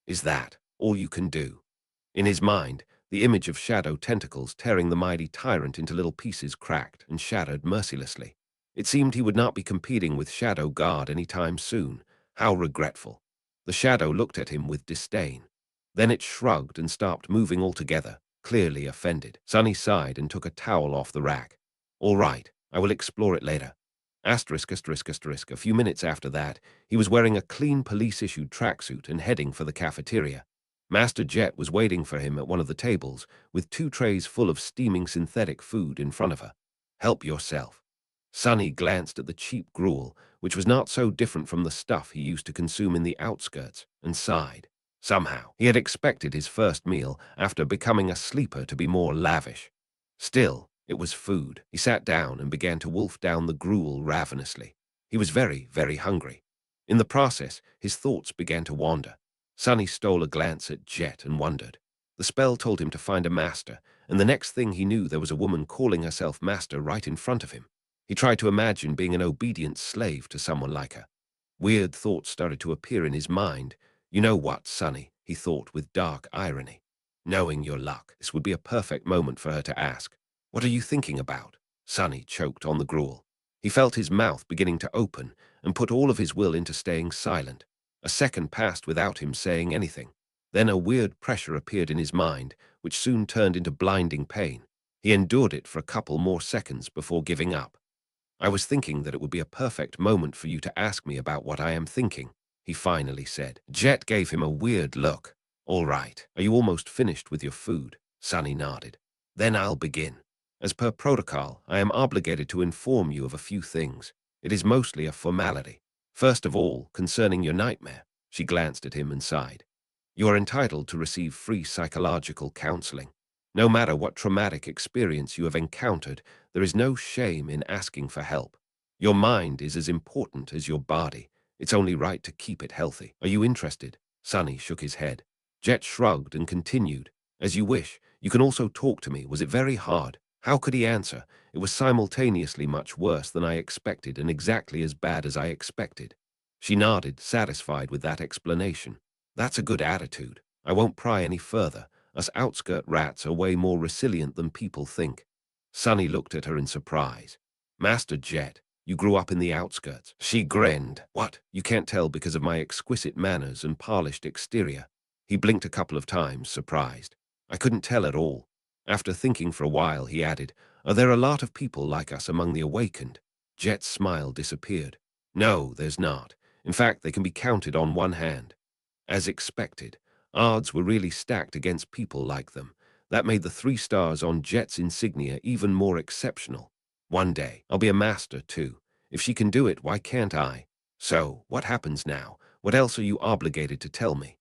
"Is that all you can do?" In his mind, the image of shadow tentacles tearing the mighty tyrant into little pieces cracked and shattered mercilessly. It seemed he would not be competing with Shadow God any time soon. How regretful. The shadow looked at him with disdain. Then it shrugged and stopped moving altogether, clearly offended. Sonny sighed and took a towel off the rack. "All right, I will explore it later." Asterisk, asterisk, asterisk. A few minutes after that, he was wearing a clean police-issued tracksuit and heading for the cafeteria. Master Jet was waiting for him at one of the tables, with 2 trays full of steaming synthetic food in front of her. "Help yourself." Sonny glanced at the cheap gruel, which was not so different from the stuff he used to consume in the outskirts, and sighed. Somehow, he had expected his first meal after becoming a sleeper to be more lavish. Still, It was food. He sat down and began to wolf down the gruel ravenously. He was very, very hungry. In the process, his thoughts began to wander. Sonny stole a glance at Jet and wondered. The spell told him to find a master, and the next thing he knew there was a woman calling herself master right in front of him. He tried to imagine being an obedient slave to someone like her. Weird thoughts started to appear in his mind. You know what, Sonny, he thought with dark irony. Knowing your luck, this would be a perfect moment for her to ask, "What are you thinking about?" Sonny choked on the gruel. He felt his mouth beginning to open and put all of his will into staying silent. A second passed without him saying anything. Then a weird pressure appeared in his mind, which soon turned into blinding pain. He endured it for a couple more seconds before giving up. "I was thinking that it would be a perfect moment for you to ask me about what I am thinking," he finally said. Jet gave him a weird look. "All right. Are you almost finished with your food?" Sonny nodded. "Then I'll begin. As per protocol, I am obligated to inform you of a few things. It is mostly a formality. First of all, concerning your nightmare," she glanced at him and sighed. "You are entitled to receive free psychological counseling. No matter what traumatic experience you have encountered, there is no shame in asking for help. Your mind is as important as your body. It's only right to keep it healthy. Are you interested?" Sonny shook his head. Jet shrugged and continued. "As you wish. You can also talk to me. Was it very hard?" How could he answer? It was simultaneously much worse than I expected and exactly as bad as I expected. She nodded, satisfied with that explanation. "That's a good attitude. I won't pry any further. Us outskirt rats are way more resilient than people think." Sonny looked at her in surprise. "Master Jet, you grew up in the outskirts." She grinned. "What? You can't tell because of my exquisite manners and polished exterior." He blinked a couple of times, surprised. "I couldn't tell at all." After thinking for a while, he added, "Are there a lot of people like us among the awakened?" Jet's smile disappeared. "No, there's not. In fact, they can be counted on one hand." As expected, odds were really stacked against people like them. That made the 3 stars on Jet's insignia even more exceptional. "One day, I'll be a master, too. If she can do it, why can't I?" "So, what happens now? What else are you obligated to tell me?"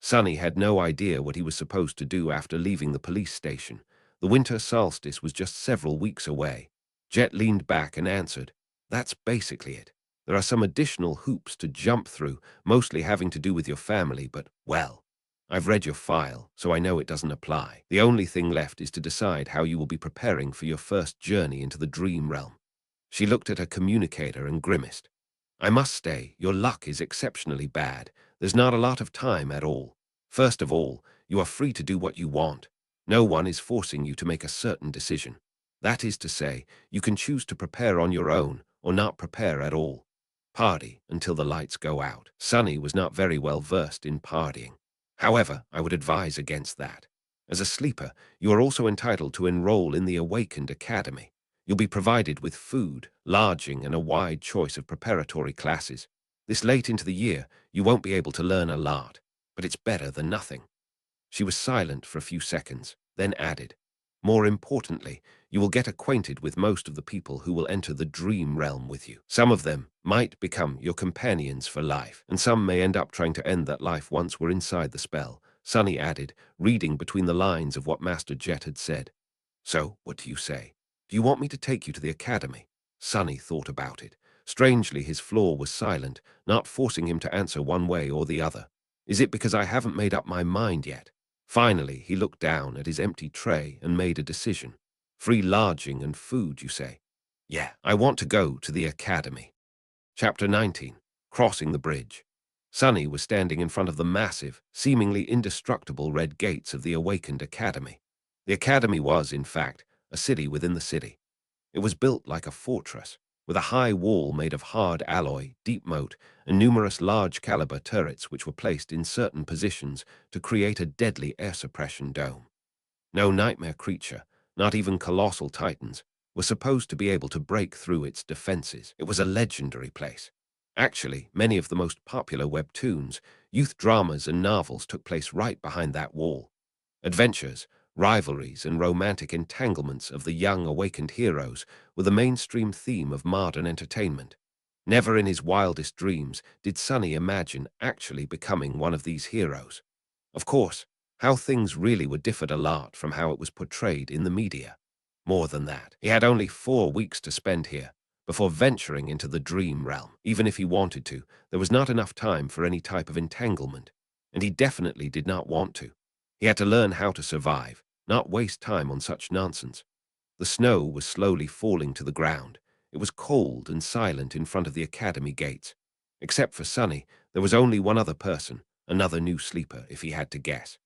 Sonny had no idea what he was supposed to do after leaving the police station. The winter solstice was just several weeks away. Jet leaned back and answered, "That's basically it. There are some additional hoops to jump through, mostly having to do with your family, but, well, I've read your file, so I know it doesn't apply. The only thing left is to decide how you will be preparing for your first journey into the dream realm." She looked at her communicator and grimaced. "I must say, your luck is exceptionally bad. There's not a lot of time at all. First of all, you are free to do what you want. No one is forcing you to make a certain decision. That is to say, you can choose to prepare on your own or not prepare at all. Party until the lights go out." Sonny was not very well versed in partying. "However, I would advise against that. As a sleeper, you are also entitled to enroll in the Awakened Academy. You'll be provided with food, lodging, and a wide choice of preparatory classes. This late into the year, you won't be able to learn a lot, but it's better than nothing." She was silent for a few seconds, then added, "More importantly, you will get acquainted with most of the people who will enter the dream realm with you. Some of them might become your companions for life, and some may end up trying to end that life once we're inside the spell," Sonny added, reading between the lines of what Master Jet had said. "So, what do you say? Do you want me to take you to the academy?" Sonny thought about it. Strangely, his floor was silent, not forcing him to answer one way or the other. "Is it because I haven't made up my mind yet?" Finally, he looked down at his empty tray and made a decision. "Free lodging and food, you say?" "Yeah, I want to go to the academy." Chapter 19. Crossing the Bridge. Sonny was standing in front of the massive, seemingly indestructible red gates of the Awakened Academy. The academy was, in fact, a city within the city. It was built like a fortress, with a high wall made of hard alloy, deep moat, and numerous large-caliber turrets which were placed in certain positions to create a deadly air suppression dome. No nightmare creature, not even colossal titans, was supposed to be able to break through its defenses. It was a legendary place. Actually, many of the most popular webtoons, youth dramas, and novels took place right behind that wall. Adventures, rivalries, and romantic entanglements of the young awakened heroes were the mainstream theme of modern entertainment. Never in his wildest dreams did Sonny imagine actually becoming one of these heroes. Of course, how things really were differed a lot from how it was portrayed in the media. More than that, he had only 4 weeks to spend here before venturing into the dream realm. Even if he wanted to, there was not enough time for any type of entanglement, and he definitely did not want to. He had to learn how to survive, not waste time on such nonsense. The snow was slowly falling to the ground. It was cold and silent in front of the academy gates. Except for Sunny, there was only one other person, another new sleeper, if he had to guess.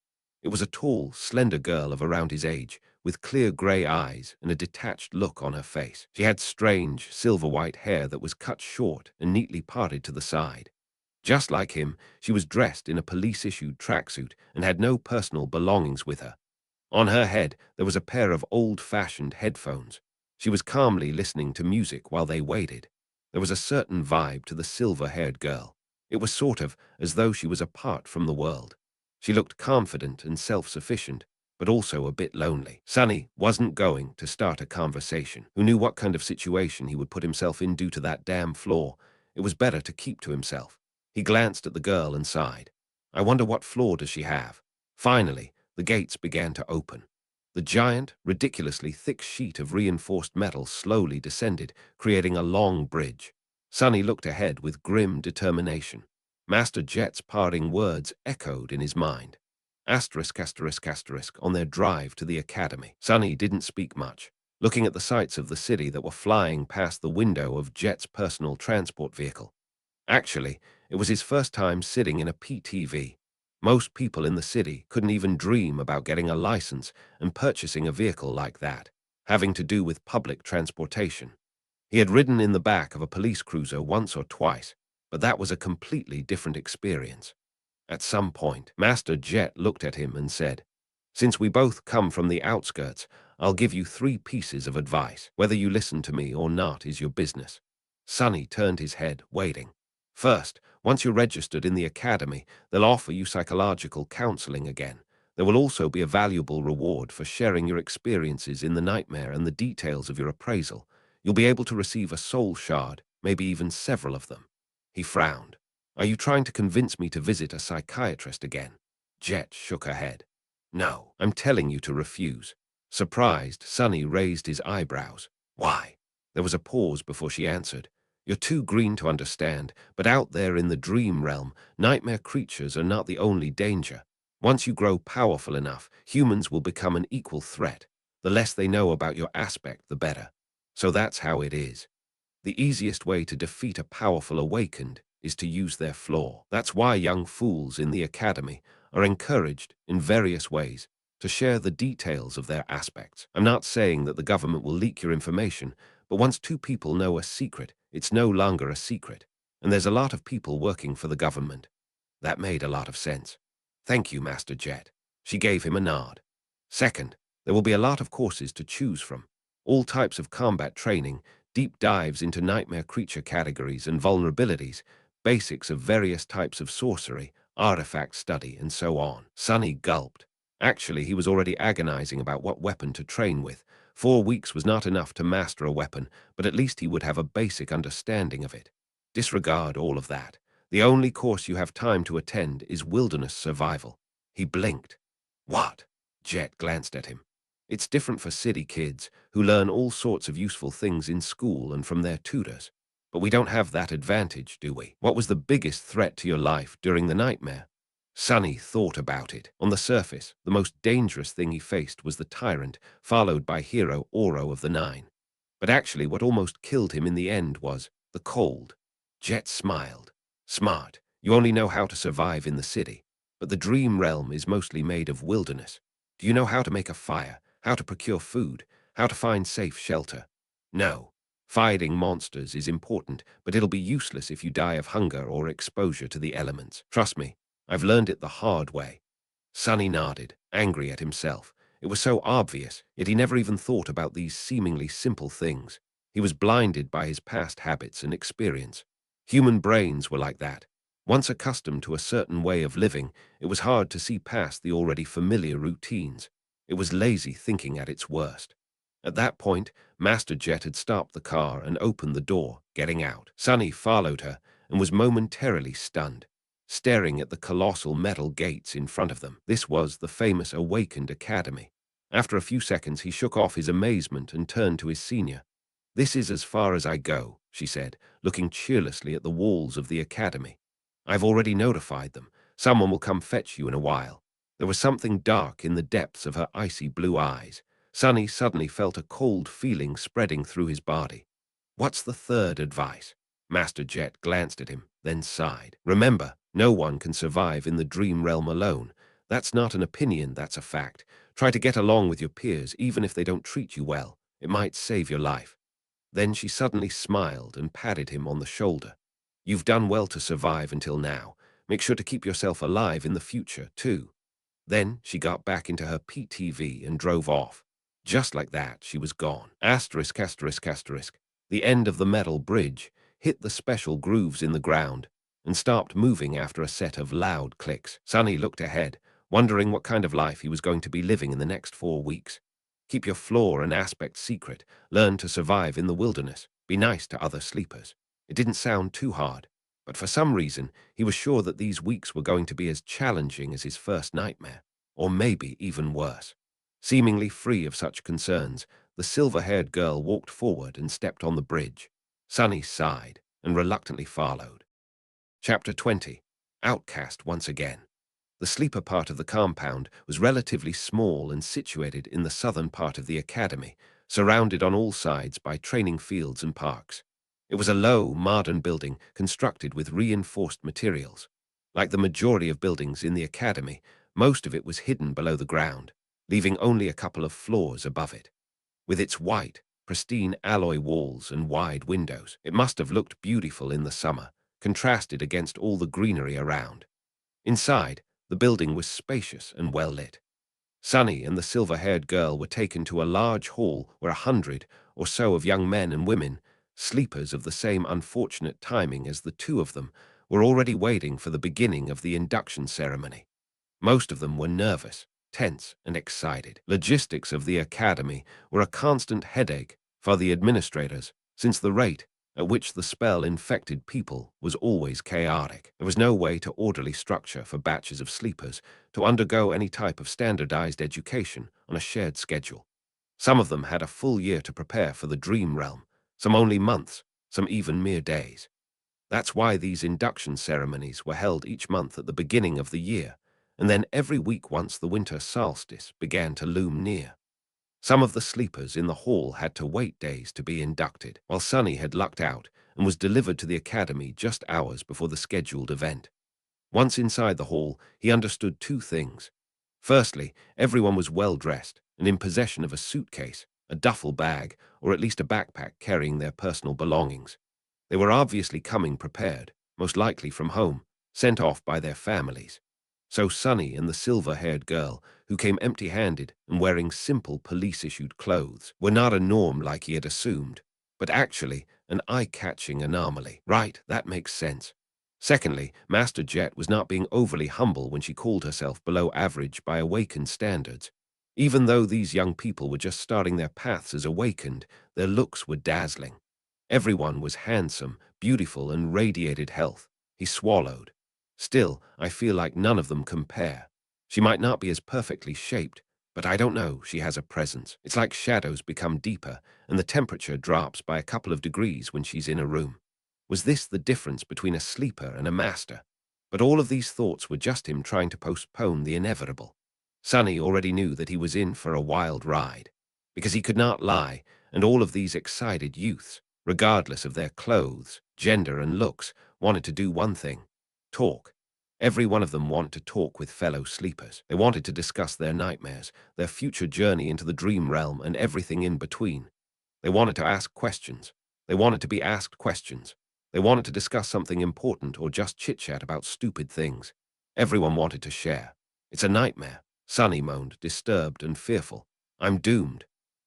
It was a tall, slender girl of around his age, with clear grey eyes and a detached look on her face. She had strange, silver-white hair that was cut short and neatly parted to the side. Just like him, she was dressed in a police-issued tracksuit and had no personal belongings with her. On her head, there was a pair of old-fashioned headphones. She was calmly listening to music while they waited. There was a certain vibe to the silver-haired girl. It was sort of as though she was apart from the world. She looked confident and self-sufficient, but also a bit lonely. Sunny wasn't going to start a conversation. Who knew what kind of situation he would put himself in due to that damn flaw? It was better to keep to himself. He glanced at the girl and sighed. I wonder what flaw does she have? Finally, the gates began to open. The giant, ridiculously thick sheet of reinforced metal slowly descended, creating a long bridge. Sunny looked ahead with grim determination. Master Jet's parting words echoed in his mind. Asterisk, asterisk, asterisk, on their drive to the academy. Sunny didn't speak much, looking at the sights of the city that were flying past the window of Jet's personal transport vehicle. Actually, it was his first time sitting in a PTV. Most people in the city couldn't even dream about getting a license and purchasing a vehicle like that, having to do with public transportation. He had ridden in the back of a police cruiser once or twice, but that was a completely different experience. At some point, Master Jet looked at him and said, "Since we both come from the outskirts, I'll give you 3 pieces of advice. Whether you listen to me or not is your business." Sunny turned his head, waiting. First, once you're registered in the academy, they'll offer you psychological counseling again. There will also be a valuable reward for sharing your experiences in the nightmare and the details of your appraisal. You'll be able to receive a soul shard, maybe even several of them. He frowned. Are you trying to convince me to visit a psychiatrist again? Jet shook her head. No, I'm telling you to refuse. Surprised, Sunny raised his eyebrows. Why? There was a pause before she answered. You're too green to understand, but out there in the dream realm, nightmare creatures are not the only danger. Once you grow powerful enough, humans will become an equal threat. The less they know about your aspect, the better. So that's how it is. The easiest way to defeat a powerful awakened is to use their flaw. That's why young fools in the academy are encouraged, in various ways, to share the details of their aspects. I'm not saying that the government will leak your information, but once 2 people know a secret, it's no longer a secret. And there's a lot of people working for the government. That made a lot of sense. Thank you, Master Jet. She gave him a nod. Second, there will be a lot of courses to choose from. All types of combat training, deep dives into nightmare creature categories and vulnerabilities, basics of various types of sorcery, artifact study, and so on. Sunny gulped. Actually, he was already agonizing about what weapon to train with. 4 weeks was not enough to master a weapon, but at least he would have a basic understanding of it. Disregard all of that. The only course you have time to attend is wilderness survival. He blinked. What? Jet glanced at him. It's different for city kids, who learn all sorts of useful things in school and from their tutors. But we don't have that advantage, do we? What was the biggest threat to your life during the nightmare? Sunny thought about it. On the surface, the most dangerous thing he faced was the tyrant, followed by hero Oro of the Nine. But actually what almost killed him in the end was the cold. Jet smiled. Smart. You only know how to survive in the city. But the dream realm is mostly made of wilderness. Do you know how to make a fire, how to procure food, how to find safe shelter? No. Fighting monsters is important, but it'll be useless if you die of hunger or exposure to the elements. Trust me, I've learned it the hard way. Sunny nodded, angry at himself. It was so obvious, yet he never even thought about these seemingly simple things. He was blinded by his past habits and experience. Human brains were like that. Once accustomed to a certain way of living, it was hard to see past the already familiar routines. It was lazy thinking at its worst. At that point, Master Jet had stopped the car and opened the door, getting out. Sunny followed her and was momentarily stunned, staring at the colossal metal gates in front of them. This was the famous Awakened Academy. After a few seconds, he shook off his amazement and turned to his senior. "This is as far as I go," she said, looking cheerlessly at the walls of the academy. "I've already notified them. Someone will come fetch you in a while." There was something dark in the depths of her icy blue eyes. Sonny suddenly felt a cold feeling spreading through his body. "What's the third advice?" Master Jet glanced at him, then sighed. "Remember, no one can survive in the dream realm alone. That's not an opinion, that's a fact. Try to get along with your peers, even if they don't treat you well. It might save your life." Then she suddenly smiled and patted him on the shoulder. "You've done well to survive until now. Make sure to keep yourself alive in the future, too." Then she got back into her PTV and drove off. Just like that, she was gone. Asterisk, asterisk, asterisk. The end of the metal bridge hit the special grooves in the ground and stopped moving after a set of loud clicks. Sonny looked ahead, wondering what kind of life he was going to be living in the next 4 weeks. Keep your flaw and aspect secret. Learn to survive in the wilderness. Be nice to other sleepers. It didn't sound too hard, but for some reason, he was sure that these weeks were going to be as challenging as his first nightmare, or maybe even worse. Seemingly free of such concerns, the silver-haired girl walked forward and stepped on the bridge. Sonny sighed and reluctantly followed. Chapter 20. Outcast once again. The sleeper part of the compound was relatively small and situated in the southern part of the academy, surrounded on all sides by training fields and parks. It was a low, modern building constructed with reinforced materials. Like the majority of buildings in the academy, most of it was hidden below the ground, leaving only a couple of floors above it. With its white, pristine alloy walls and wide windows, it must have looked beautiful in the summer, contrasted against all the greenery around. Inside, the building was spacious and well lit. Sonny and the silver-haired girl were taken to a large hall where 100 or so of young men and women, sleepers of the same unfortunate timing as the two of them, were already waiting for the beginning of the induction ceremony. Most of them were nervous, tense, and excited. Logistics of the academy were a constant headache for the administrators, since the rate at which the spell infected people was always chaotic. There was no way to orderly structure for batches of sleepers to undergo any type of standardized education on a shared schedule. Some of them had a full year to prepare for the dream realm, some only months, some even mere days. That's why these induction ceremonies were held each month at the beginning of the year, and then every week once the winter solstice began to loom near. Some of the sleepers in the hall had to wait days to be inducted, while Sonny had lucked out and was delivered to the academy just hours before the scheduled event. Once inside the hall, he understood two things. Firstly, everyone was well-dressed and in possession of a suitcase, a duffel bag, or at least a backpack carrying their personal belongings. They were obviously coming prepared, most likely from home, sent off by their families. So Sonny and the silver-haired girl, who came empty-handed and wearing simple police-issued clothes, were not a norm like he had assumed, but actually an eye-catching anomaly. Right, that makes sense. Secondly, Master Jet was not being overly humble when she called herself below average by awakened standards. Even though these young people were just starting their paths as awakened, their looks were dazzling. Everyone was handsome, beautiful, and radiated health. He swallowed. Still, I feel like none of them compare. She might not be as perfectly shaped, but I don't know, she has a presence. It's like shadows become deeper, and the temperature drops by a couple of degrees when she's in a room. Was this the difference between a sleeper and a master? But all of these thoughts were just him trying to postpone the inevitable. Sonny already knew that he was in for a wild ride, because he could not lie, and all of these excited youths, regardless of their clothes, gender, and looks, wanted to do one thing: talk. Every one of them wanted to talk with fellow sleepers. They wanted to discuss their nightmares, their future journey into the dream realm, and everything in between. They wanted to ask questions. They wanted to be asked questions. They wanted to discuss something important or just chit-chat about stupid things. Everyone wanted to share. It's a nightmare, Sonny moaned, disturbed and fearful. I'm doomed.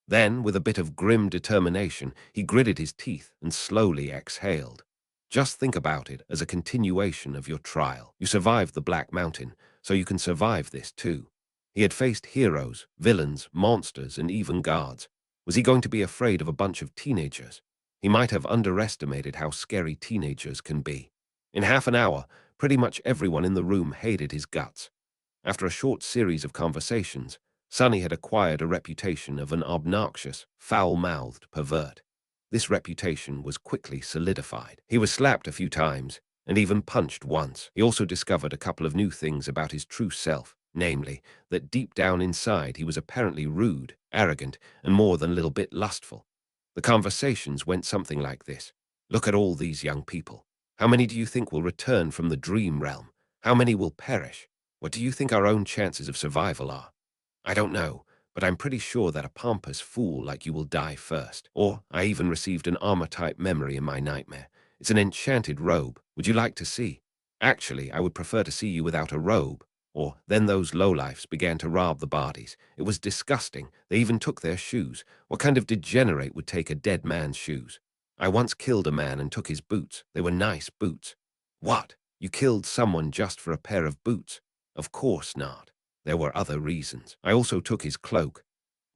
Then, with a bit of grim determination, he gritted his teeth and slowly exhaled. Just think about it as a continuation of your trial. You survived the Black Mountain, so you can survive this too. He had faced heroes, villains, monsters, and even guards. Was he going to be afraid of a bunch of teenagers? He might have underestimated how scary teenagers can be. In half an hour, pretty much everyone in the room hated his guts. After a short series of conversations, Sonny had acquired a reputation of an obnoxious, foul-mouthed pervert. This reputation was quickly solidified. He was slapped a few times, and even punched once. He also discovered a couple of new things about his true self, namely, that deep down inside he was apparently rude, arrogant, and more than a little bit lustful. The conversations went something like this. Look at all these young people. How many do you think will return from the dream realm? How many will perish? What do you think our own chances of survival are? I don't know, but I'm pretty sure that a pompous fool like you will die first. Or, I even received an armor-type memory in my nightmare. It's an enchanted robe. Would you like to see? Actually, I would prefer to see you without a robe. Or, then those lowlifes began to rob the bodies. It was disgusting. They even took their shoes. What kind of degenerate would take a dead man's shoes? I once killed a man and took his boots. They were nice boots. What? You killed someone just for a pair of boots? Of course not. There were other reasons. I also took his cloak.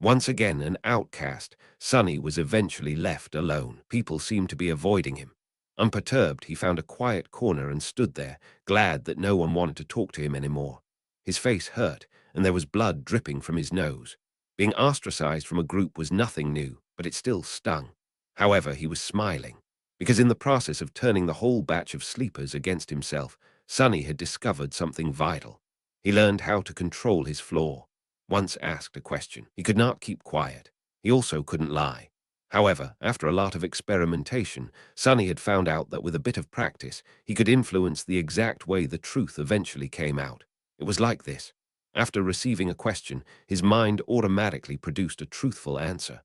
Once again an outcast, Sonny was eventually left alone. People seemed to be avoiding him. Unperturbed, he found a quiet corner and stood there, glad that no one wanted to talk to him anymore. His face hurt, and there was blood dripping from his nose. Being ostracized from a group was nothing new, but it still stung. However, he was smiling, because in the process of turning the whole batch of sleepers against himself, Sonny had discovered something vital. He learned how to control his flaw. Once asked a question, he could not keep quiet. He also couldn't lie. However, after a lot of experimentation, Sonny had found out that with a bit of practice, he could influence the exact way the truth eventually came out. It was like this. After receiving a question, his mind automatically produced a truthful answer.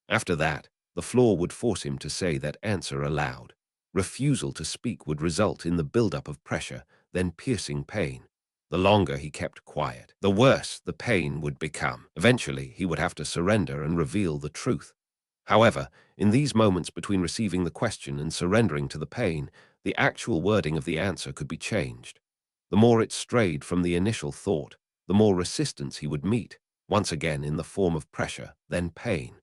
After that, the flaw would force him to say that answer aloud. Refusal to speak would result in the buildup of pressure, then piercing pain. The longer he kept quiet, the worse the pain would become. Eventually, he would have to surrender and reveal the truth. However, in these moments between receiving the question and surrendering to the pain, the actual wording of the answer could be changed. The more it strayed from the initial thought, the more resistance he would meet, once again in the form of pressure, then pain.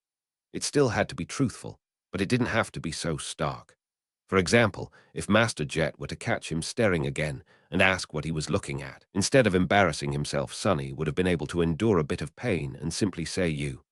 It still had to be truthful, but it didn't have to be so stark. For example, if Master Jet were to catch him staring again and ask what he was looking at, instead of embarrassing himself, Sonny would have been able to endure a bit of pain and simply say you.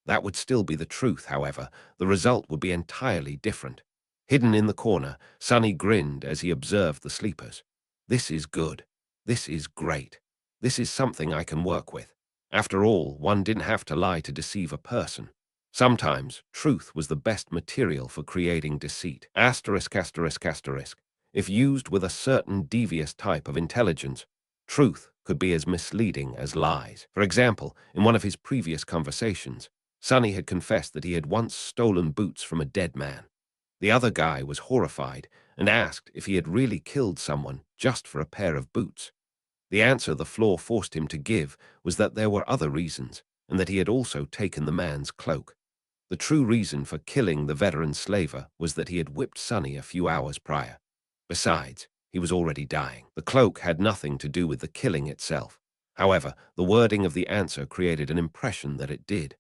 That would still be the truth, however. The result would be entirely different. Hidden in the corner, Sonny grinned as he observed the sleepers. This is good. This is great. This is something I can work with. After all, one didn't have to lie to deceive a person. Sometimes, truth was the best material for creating deceit. Asterisk, asterisk, asterisk. If used with a certain devious type of intelligence, truth could be as misleading as lies. For example, in one of his previous conversations, Sonny had confessed that he had once stolen boots from a dead man. The other guy was horrified and asked if he had really killed someone just for a pair of boots. The answer the flaw forced him to give was that there were other reasons, and that he had also taken the man's cloak. The true reason for killing the veteran slaver was that he had whipped Sonny a few hours prior. Besides, he was already dying. The cloak had nothing to do with the killing itself. However, the wording of the answer created an impression that it did.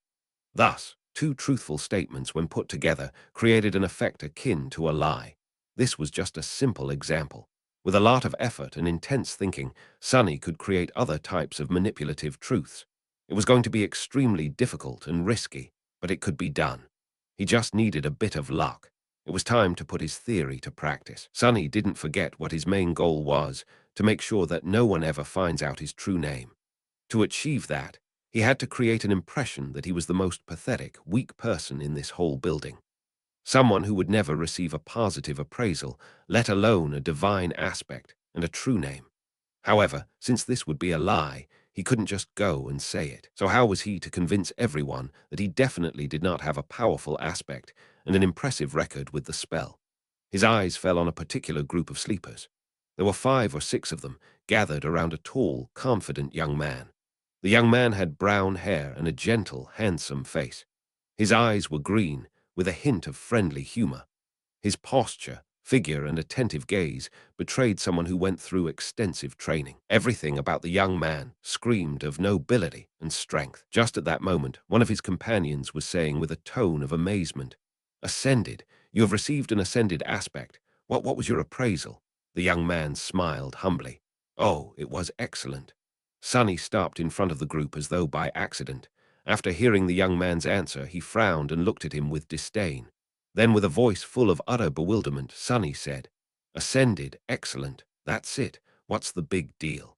Thus, two truthful statements, when put together, created an effect akin to a lie. This was just a simple example. With a lot of effort and intense thinking, Sonny could create other types of manipulative truths. It was going to be extremely difficult and risky, but it could be done. He just needed a bit of luck. It was time to put his theory to practice. Sonny didn't forget what his main goal was, to make sure that no one ever finds out his true name. To achieve that, he had to create an impression that he was the most pathetic, weak person in this whole building. Someone who would never receive a positive appraisal, let alone a divine aspect and a true name. However, since this would be a lie, he couldn't just go and say it. So how was he to convince everyone that he definitely did not have a powerful aspect and an impressive record with the spell? His eyes fell on a particular group of sleepers. There were 5 or 6 of them, gathered around a tall, confident young man. The young man had brown hair and a gentle, handsome face. His eyes were green, with a hint of friendly humor. His posture, figure, and attentive gaze betrayed someone who went through extensive training. Everything about the young man screamed of nobility and strength. Just at that moment, one of his companions was saying with a tone of amazement, "Ascended, you have received an ascended aspect. What was your appraisal?" The young man smiled humbly. "Oh, it was excellent." Sonny stopped in front of the group as though by accident. After hearing the young man's answer, he frowned and looked at him with disdain. Then, with a voice full of utter bewilderment, Sonny said, "Ascended, excellent. That's it. What's the big deal?"